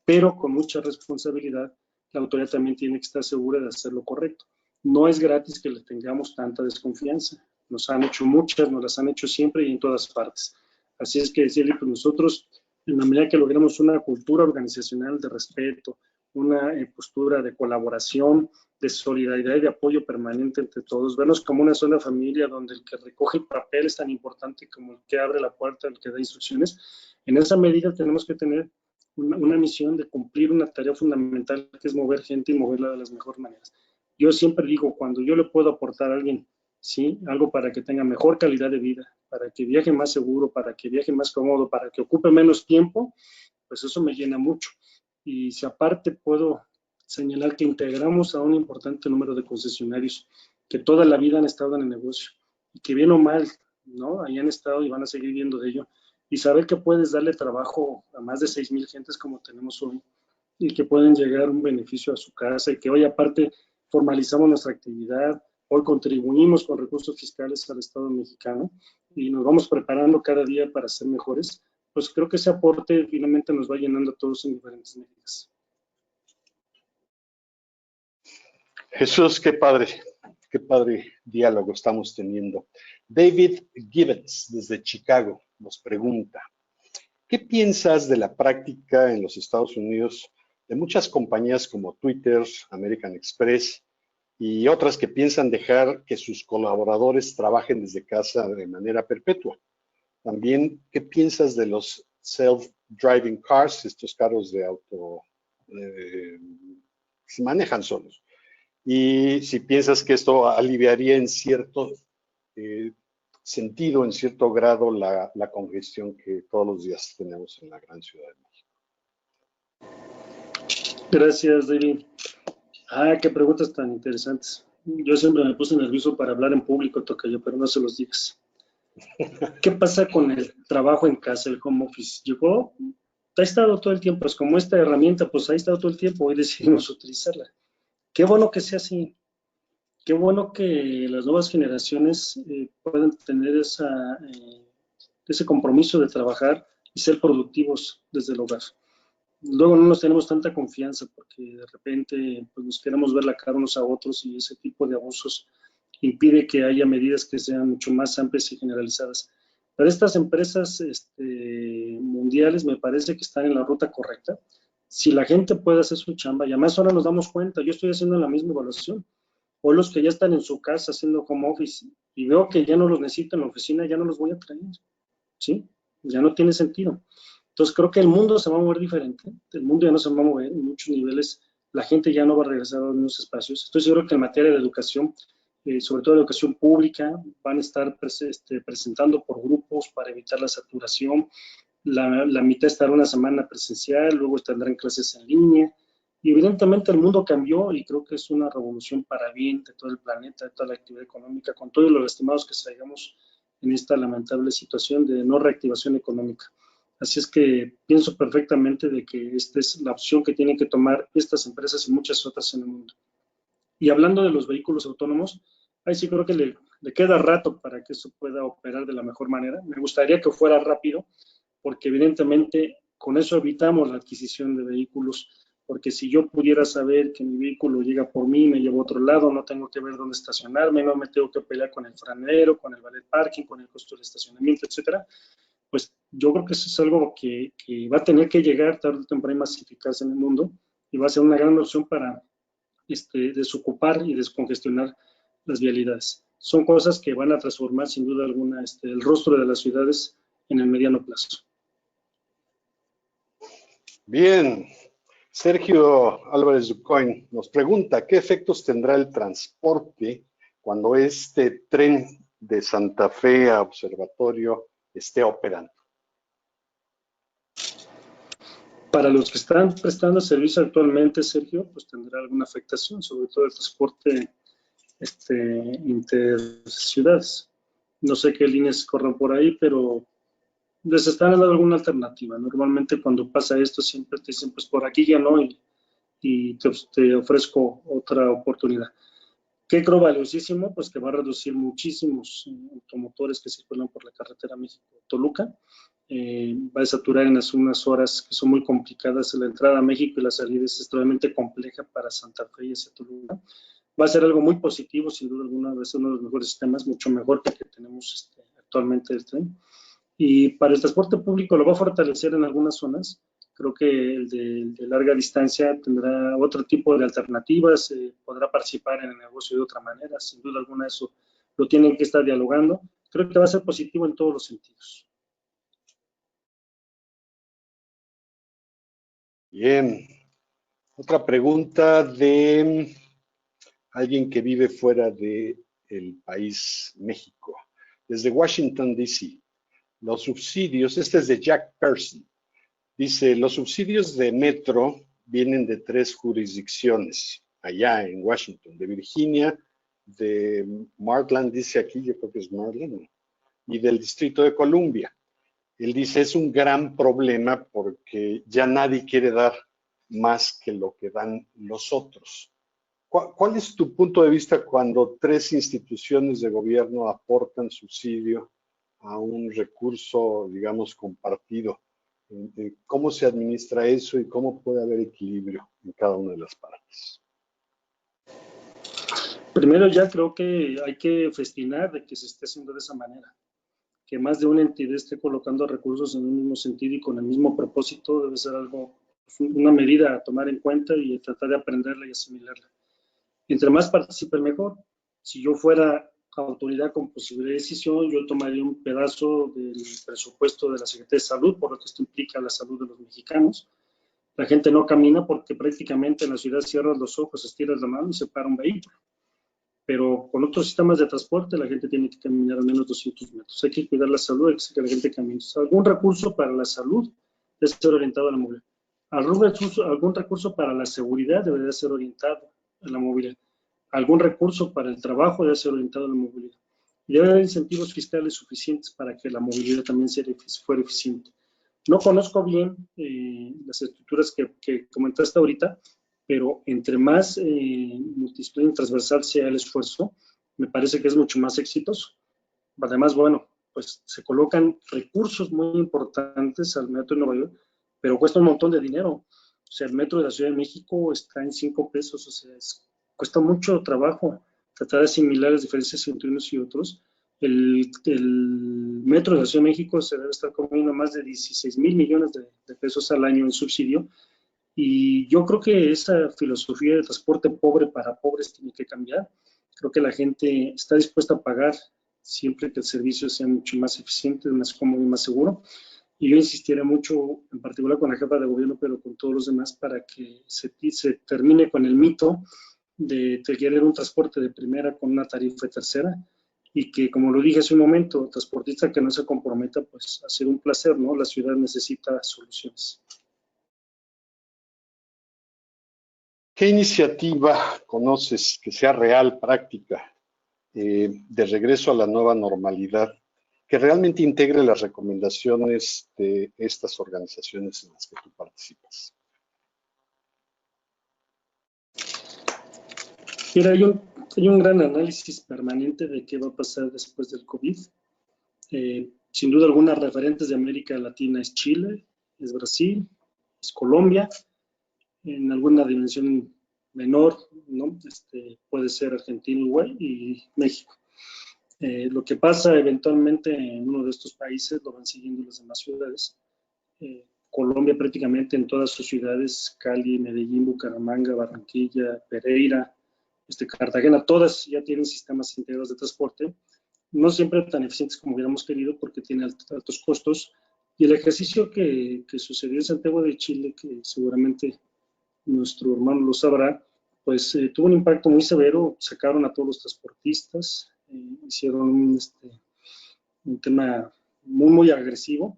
pero con mucha responsabilidad. La autoridad también tiene que estar segura de hacer lo correcto. No es gratis que le tengamos tanta desconfianza. Nos han hecho muchas, nos las han hecho siempre y en todas partes. Así es que decirle, pues nosotros, en la medida que logremos una cultura organizacional de respeto, una postura de colaboración, de solidaridad y de apoyo permanente entre todos, vernos como una sola familia donde el que recoge el papel es tan importante como el que abre la puerta, el que da instrucciones. En esa medida tenemos que tener una misión de cumplir una tarea fundamental que es mover gente y moverla de las mejores maneras. Yo siempre digo, cuando yo le puedo aportar a alguien, ¿sí? Algo para que tenga mejor calidad de vida, para que viaje más seguro, para que viaje más cómodo, para que ocupe menos tiempo, pues eso me llena mucho. Y si aparte puedo señalar que integramos a un importante número de concesionarios que toda la vida han estado en el negocio y que bien o mal, ¿no? Ahí han estado y van a seguir viendo de ello. Y saber que puedes darle trabajo a más de 6,000 gentes como tenemos hoy y que pueden llegar un beneficio a su casa y que hoy aparte formalizamos nuestra actividad, hoy contribuimos con recursos fiscales al Estado mexicano y nos vamos preparando cada día para ser mejores, pues creo que ese aporte finalmente nos va llenando a todos en diferentes medidas. Jesús, qué padre diálogo estamos teniendo. David Gibbons, desde Chicago, nos pregunta, ¿qué piensas de la práctica en los Estados Unidos de muchas compañías como Twitter, American Express y otras que piensan dejar que sus colaboradores trabajen desde casa de manera perpetua. También, ¿qué piensas de los self-driving cars, estos carros de auto se manejan solos? Y si piensas que esto aliviaría en cierto sentido, en cierto grado, la congestión que todos los días tenemos en la gran ciudad de México. Gracias, David. Qué preguntas tan interesantes. Yo siempre me puse nervioso para hablar en público, Tocayo, pero no se los digas. ¿Qué pasa con el trabajo en casa, el home office? Llegó, ha estado todo el tiempo, es como esta herramienta, pues ha estado todo el tiempo, hoy decidimos utilizarla. Qué bueno que sea así. Qué bueno que las nuevas generaciones puedan tener ese compromiso de trabajar y ser productivos desde el hogar. Luego no nos tenemos tanta confianza porque de repente pues, nos queremos ver la cara unos a otros y ese tipo de abusos impide que haya medidas que sean mucho más amplias y generalizadas. Pero estas empresas mundiales me parece que están en la ruta correcta. Si la gente puede hacer su chamba, y además ahora nos damos cuenta, yo estoy haciendo la misma evaluación, o los que ya están en su casa haciendo home office y veo que ya no los necesito en la oficina, ya no los voy a traer, ¿sí? Ya no tiene sentido. Entonces creo que el mundo se va a mover diferente, el mundo ya no se va a mover en muchos niveles, la gente ya no va a regresar a los mismos espacios. Estoy seguro que en materia de educación, sobre todo de educación pública, van a estar presentando por grupos para evitar la saturación. La mitad estará una semana presencial, luego tendrán clases en línea. Y evidentemente el mundo cambió y creo que es una revolución para bien de todo el planeta, de toda la actividad económica, con todos los estimados que salgamos en esta lamentable situación de no reactivación económica. Así es que pienso perfectamente de que esta es la opción que tienen que tomar estas empresas y muchas otras en el mundo. Y hablando de los vehículos autónomos, ahí sí creo que le queda rato para que eso pueda operar de la mejor manera. Me gustaría que fuera rápido, porque evidentemente con eso evitamos la adquisición de vehículos, porque si yo pudiera saber que mi vehículo llega por mí, me lleva a otro lado, no tengo que ver dónde estacionarme, no me tengo que pelear con el franelero, con el valet parking, con el costo del estacionamiento, etcétera, pues yo creo que eso es algo que va a tener que llegar tarde o temprano y masificarse en el mundo y va a ser una gran opción para desocupar y descongestionar las vialidades. Son cosas que van a transformar sin duda alguna el rostro de las ciudades en el mediano plazo. Bien, Sergio Álvarez Ducoin nos pregunta, ¿qué efectos tendrá el transporte cuando este tren de Santa Fe a Observatorio esté operando? Para los que están prestando servicio actualmente, Sergio, pues tendrá alguna afectación, sobre todo el transporte interciudades. No sé qué líneas corren por ahí, pero les están dando alguna alternativa. Normalmente cuando pasa esto siempre te dicen, pues por aquí ya no, y te ofrezco otra oportunidad. ¿Qué creo valiosísimo? Pues que va a reducir muchísimos automotores que circulan por la carretera México-Toluca. Va a saturar en unas horas que son muy complicadas. La entrada a México y la salida es extremadamente compleja para Santa Fe y hacia Toluca. Va a ser algo muy positivo, sin duda alguna, va a ser uno de los mejores sistemas, mucho mejor que el que tenemos actualmente del tren. Y para el transporte público lo va a fortalecer en algunas zonas. Creo que el de larga distancia tendrá otro tipo de alternativas, podrá participar en el negocio de otra manera. Sin duda alguna eso lo tienen que estar dialogando. Creo que va a ser positivo en todos los sentidos. Bien. Otra pregunta de alguien que vive fuera del país México. Desde Washington, D.C. Los subsidios, este es de Jack Person. Dice, los subsidios de metro vienen de 3 jurisdicciones allá en Washington, de Virginia, de Maryland, dice aquí, yo creo que es Maryland, y del Distrito de Columbia. Él dice, es un gran problema porque ya nadie quiere dar más que lo que dan los otros. ¿Cuál es tu punto de vista cuando 3 instituciones de gobierno aportan subsidio a un recurso, digamos, compartido? ¿Cómo se administra eso y cómo puede haber equilibrio en cada una de las partes? Primero ya creo que hay que festinar de que se esté haciendo de esa manera. Que más de una entidad esté colocando recursos en un mismo sentido y con el mismo propósito debe ser algo una medida a tomar en cuenta y tratar de aprenderla y asimilarla. Entre más participen, mejor. Si yo fuera autoridad con posibilidad de decisión, yo tomaría un pedazo del presupuesto de la Secretaría de Salud, por lo que esto implica la salud de los mexicanos. La gente no camina porque prácticamente en la ciudad cierras los ojos, estiras la mano y se para un vehículo. Pero con otros sistemas de transporte la gente tiene que caminar al menos 200 metros. Hay que cuidar la salud, hay que la gente camine. Algún recurso para la salud debe ser orientado a la movilidad. Algún recurso para la seguridad debería ser orientado a la movilidad. Algún recurso para el trabajo debe ser orientado a la movilidad. Y debe haber incentivos fiscales suficientes para que la movilidad también fuera eficiente. No conozco bien las estructuras que comentaste ahorita, pero entre más multidisciplinario y transversal sea el esfuerzo, me parece que es mucho más exitoso. Además, bueno, pues se colocan recursos muy importantes al metro de Nueva York, pero cuesta un montón de dinero. O sea, el metro de la Ciudad de México está en 5 pesos, o sea, cuesta mucho trabajo tratar de asimilar las diferencias entre unos y otros. El metro de la Ciudad de México se debe estar comiendo más de 16,000 millones de pesos al año en subsidio, y yo creo que esa filosofía de transporte pobre para pobres tiene que cambiar. Creo que la gente está dispuesta a pagar siempre que el servicio sea mucho más eficiente, más cómodo y más seguro. Y yo insistiría mucho, en particular con la jefa de gobierno, pero con todos los demás, para que se termine con el mito de querer un transporte de primera con una tarifa de tercera, y que, como lo dije hace un momento, el transportista que no se comprometa, pues a hacer un placer, ¿no? La ciudad necesita soluciones. ¿Qué iniciativa conoces que sea real, práctica, de regreso a la nueva normalidad, que realmente integre las recomendaciones de estas organizaciones en las que tú participas? Mira, hay un gran análisis permanente de qué va a pasar después del COVID. Sin duda alguna, referentes de América Latina es Chile, es Brasil, es Colombia, en alguna dimensión menor, ¿no? Puede ser Argentina, Uruguay y México. Lo que pasa eventualmente en uno de estos países lo van siguiendo las demás ciudades. Colombia prácticamente en todas sus ciudades, Cali, Medellín, Bucaramanga, Barranquilla, Pereira, Cartagena, todas ya tienen sistemas integrados de transporte, no siempre tan eficientes como hubiéramos querido porque tienen altos costos. Y el ejercicio que sucedió en Santiago de Chile, que seguramente nuestro hermano lo sabrá, pues tuvo un impacto muy severo. Sacaron a todos los transportistas, hicieron un tema muy, muy agresivo,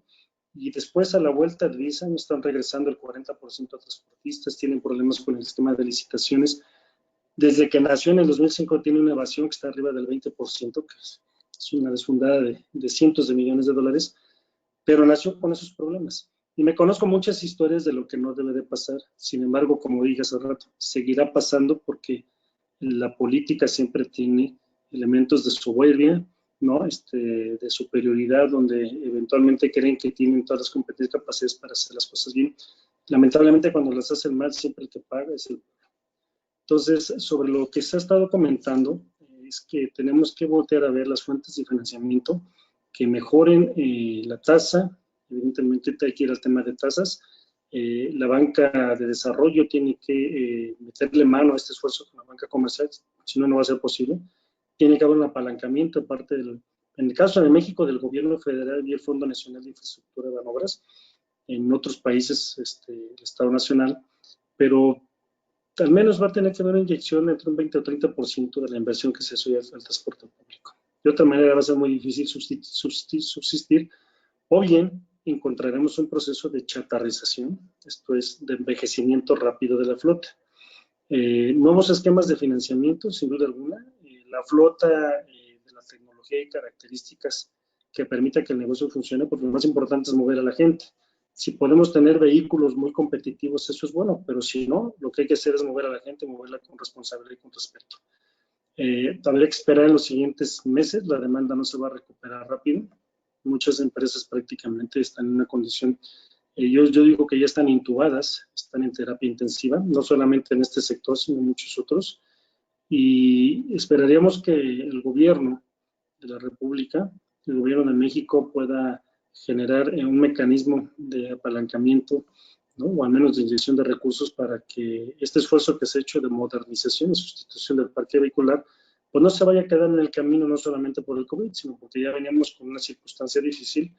y después a la vuelta de 10 años están regresando el 40% de transportistas, tienen problemas con el sistema de licitaciones. Desde que nació en el 2005 tiene una evasión que está arriba del 20%, que es una desfundada de cientos de millones de dólares, pero nació con esos problemas. Y me conozco muchas historias de lo que no debe de pasar. Sin embargo, como dije hace rato, seguirá pasando porque la política siempre tiene elementos de soberbia, ¿no? De superioridad, donde eventualmente creen que tienen todas las competencias y capacidades para hacer las cosas bien. Lamentablemente, cuando las hacen mal, siempre el que paga es el. Entonces, sobre lo que se ha estado comentando, es que tenemos que voltear a ver las fuentes de financiamiento que mejoren la tasa. Evidentemente hay que ir al tema de tasas. La banca de desarrollo tiene que meterle mano a este esfuerzo con la banca comercial, si no, no va a ser posible. Tiene que haber un apalancamiento aparte en el caso de México, del gobierno federal y el Fondo Nacional de Infraestructura de Obras. En otros países, el Estado Nacional, pero al menos va a tener que haber una inyección entre un 20 o 30% de la inversión que se hace al transporte público. De otra manera va a ser muy difícil subsistir, o bien encontraremos un proceso de chatarrización, esto es, de envejecimiento rápido de la flota. Nuevos esquemas de financiamiento, sin duda alguna. La flota de la tecnología y características que permita que el negocio funcione, porque lo más importante es mover a la gente. Si podemos tener vehículos muy competitivos, eso es bueno, pero si no, lo que hay que hacer es mover a la gente, moverla con responsabilidad y con respeto. Habrá que esperar en los siguientes meses, la demanda no se va a recuperar rápido. Muchas empresas prácticamente están en una condición, yo digo que ya están intubadas, están en terapia intensiva, no solamente en este sector, sino en muchos otros, y esperaríamos que el gobierno de la República, el gobierno de México, pueda generar un mecanismo de apalancamiento ¿no? O al menos de inyección de recursos para que este esfuerzo que se ha hecho de modernización y sustitución del parque vehicular, pues no se vaya a quedar en el camino, no solamente por el COVID, sino porque ya veníamos con una circunstancia difícil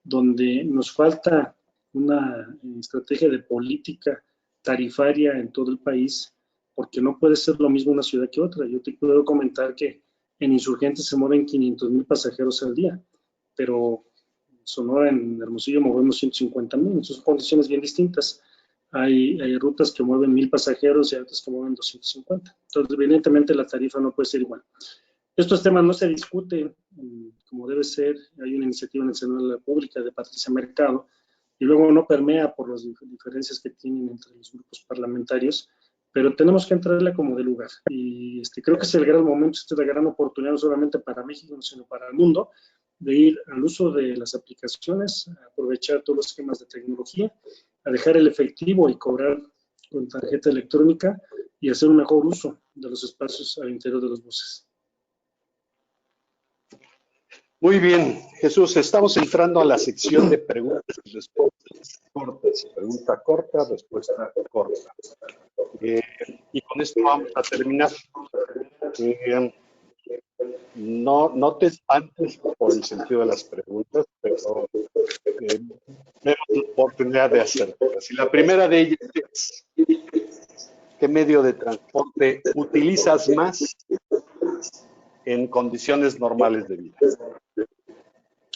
donde nos falta una estrategia de política tarifaria en todo el país, porque no puede ser lo mismo una ciudad que otra. Yo te puedo comentar que en Insurgentes se mueven 500,000 pasajeros al día, pero en Sonora, en Hermosillo, movemos 150,000, son condiciones bien distintas. Hay rutas que mueven 1,000 pasajeros y hay otras que mueven 250. Entonces, evidentemente, la tarifa no puede ser igual. Estos temas no se discuten como debe ser. Hay una iniciativa en el Senado de la República de Patricia Mercado y luego no permea por las diferencias que tienen entre los grupos parlamentarios, pero tenemos que entrarle como de lugar. Y creo que es el gran momento, esta es la gran oportunidad no solamente para México, sino para el mundo, de ir al uso de las aplicaciones, a aprovechar todos los esquemas de tecnología, a dejar el efectivo y cobrar con tarjeta electrónica y hacer un mejor uso de los espacios al interior de los buses. Muy bien, Jesús, estamos entrando a la sección de preguntas y respuestas cortas. Pregunta corta, respuesta corta. Y con esto vamos a terminar. No te espantes por el sentido de las preguntas, pero vemos la oportunidad de hacerlas. Y la primera de ellas es, ¿qué medio de transporte utilizas más en condiciones normales de vida?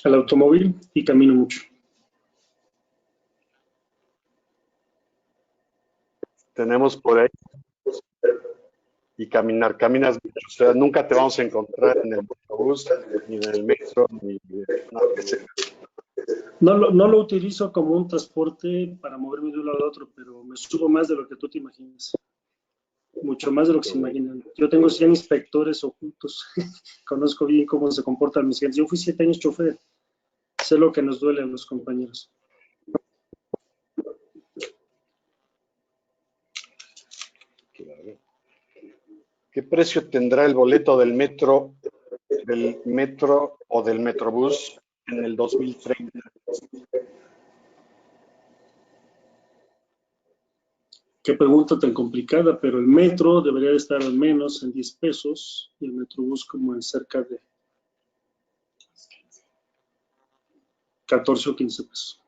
Al automóvil y camino mucho. Tenemos por ahí y caminas mucho, o sea, nunca te vamos a encontrar en el autobús, ni en el metro, ni no lo utilizo como un transporte para moverme de un lado a otro, pero me subo más de lo que tú te imaginas. Mucho más de lo que se imaginan. Yo tengo 100 inspectores ocultos. Conozco bien cómo se comportan mis gentes. Yo fui 7 años chofer. Sé lo que nos duele a los compañeros. Claro. ¿Qué precio tendrá el boleto del metro o del Metrobús en el 2030? Qué pregunta tan complicada, pero el metro debería de estar al menos en 10 pesos y el Metrobús como en cerca de 14 o 15 pesos.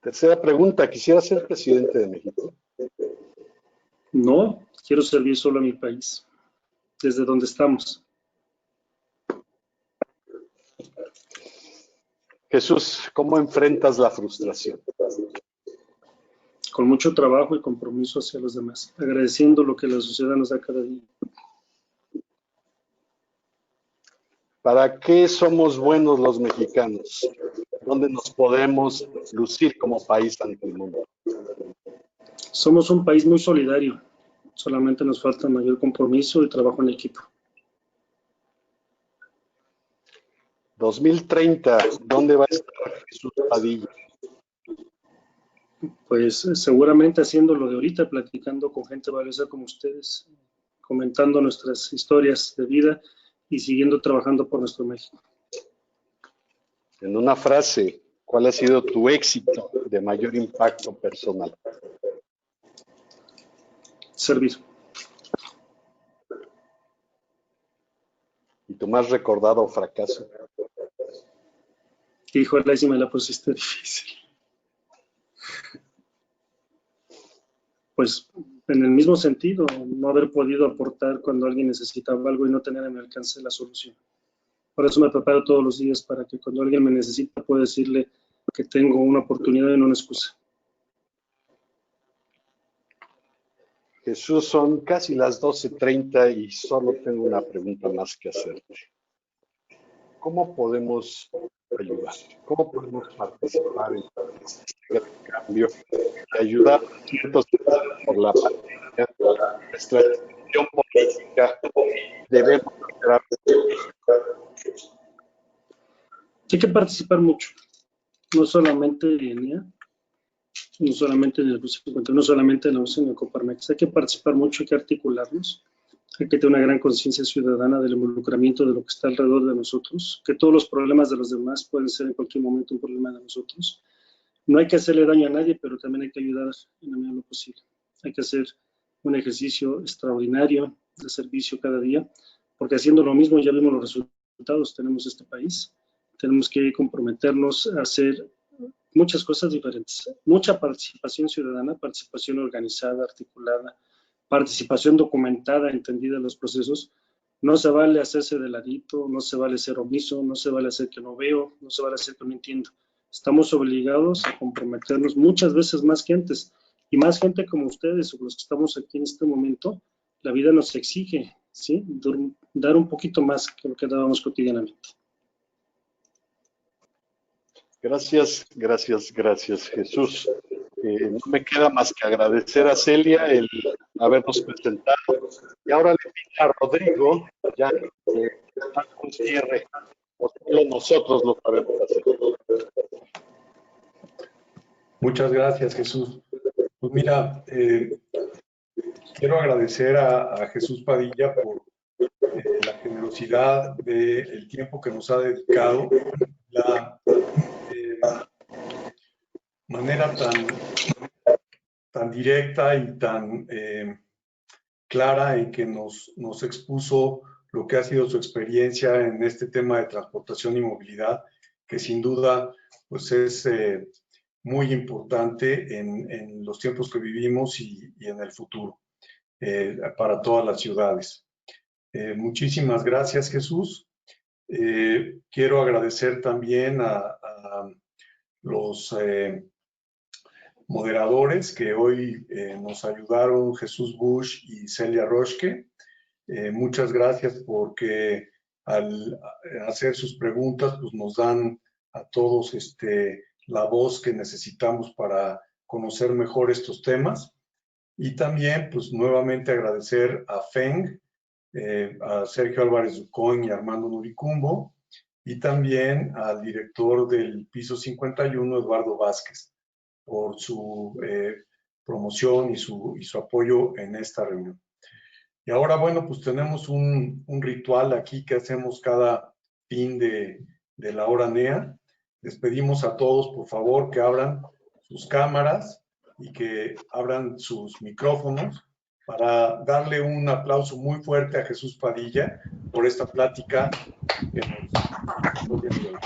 Tercera pregunta, ¿quisiera ser presidente de México? No, quiero servir solo a mi país, desde donde estamos. Jesús, ¿cómo enfrentas la frustración? Con mucho trabajo y compromiso hacia los demás, agradeciendo lo que la sociedad nos da cada día. ¿Para qué somos buenos los mexicanos? ¿Dónde nos podemos lucir como país ante el mundo? Somos un país muy solidario, solamente nos falta mayor compromiso y trabajo en equipo. 2030, ¿dónde va a estar Jesús Padilla? Pues seguramente haciendo lo de ahorita, platicando con gente valiosa como ustedes, comentando nuestras historias de vida y siguiendo trabajando por nuestro México. En una frase, ¿cuál ha sido tu éxito de mayor impacto personal? Servir. ¿Y tu más recordado fracaso? Híjole, sí me la pusiste difícil. Pues en el mismo sentido, no haber podido aportar cuando alguien necesitaba algo y no tener a mi alcance la solución. Por eso me preparo todos los días para que cuando alguien me necesita pueda decirle que tengo una oportunidad y no una excusa. Jesús, son casi las 12:30 y solo tengo una pregunta más que hacerte. ¿Cómo podemos ayudar? ¿Cómo podemos participar en este gran cambio y ayudar a ciertos por la pandemia? Nuestra decisión política debemos hacer. Hay que participar mucho, no solamente en IA, no solamente en el Bus 50, no solamente en la UCE, en el Coparmex. Hay que participar mucho, hay que articularnos, hay que tener una gran conciencia ciudadana del involucramiento de lo que está alrededor de nosotros, que todos los problemas de los demás pueden ser en cualquier momento un problema de nosotros. No hay que hacerle daño a nadie, pero también hay que ayudar en la medida de lo posible. Hay que hacer un ejercicio extraordinario de servicio cada día, porque haciendo lo mismo ya vimos los resultados, tenemos este país. Tenemos que comprometernos a hacer muchas cosas diferentes. Mucha participación ciudadana, participación organizada, articulada, participación documentada, entendida en los procesos. No se vale hacerse de ladito, no se vale ser omiso, no se vale hacer que no veo, no se vale hacer que no entiendo. Estamos obligados a comprometernos muchas veces más que antes. Y más gente como ustedes, o los que estamos aquí en este momento, la vida nos exige, ¿sí? Dar un poquito más que lo que dábamos cotidianamente. Gracias, Jesús. No me queda más que agradecer a Celia el habernos presentado. Y ahora le pido a Rodrigo, ya que un cierre, porque solo nosotros lo sabemos hacer. Muchas gracias, Jesús. Pues mira, quiero agradecer a Jesús Padilla por la generosidad del tiempo que nos ha dedicado, la manera tan directa y tan clara en que nos expuso lo que ha sido su experiencia en este tema de transportación y movilidad, que sin duda pues es muy importante en los tiempos que vivimos y en el futuro para todas las ciudades. Muchísimas gracias, Jesús. Quiero agradecer también a los moderadores que hoy nos ayudaron, Jesús Bush y Celia Roschke. Muchas gracias porque al hacer sus preguntas pues nos dan a todos la voz que necesitamos para conocer mejor estos temas. Y también pues nuevamente agradecer a FENG, a Sergio Álvarez Ducón y Armando Nuricumbo, y también al director del piso 51, Eduardo Vázquez, por su promoción y su apoyo en esta reunión. Y ahora, bueno, pues tenemos un ritual aquí que hacemos cada fin de la hora NEA. Les pedimos a todos, por favor, que abran sus cámaras y que abran sus micrófonos para darle un aplauso muy fuerte a Jesús Padilla por esta plática que nos dio.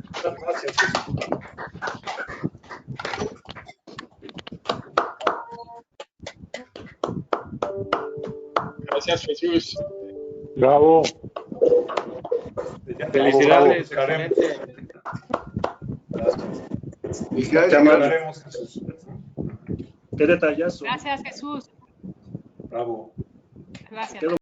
Muchas gracias, Jesús. Gracias, Jesús. Bravo. Felicidades. Buscaremos. Felicidades, Ya hablaremos, Jesús. Qué detallazo. Gracias, Jesús. Bravo. Gracias.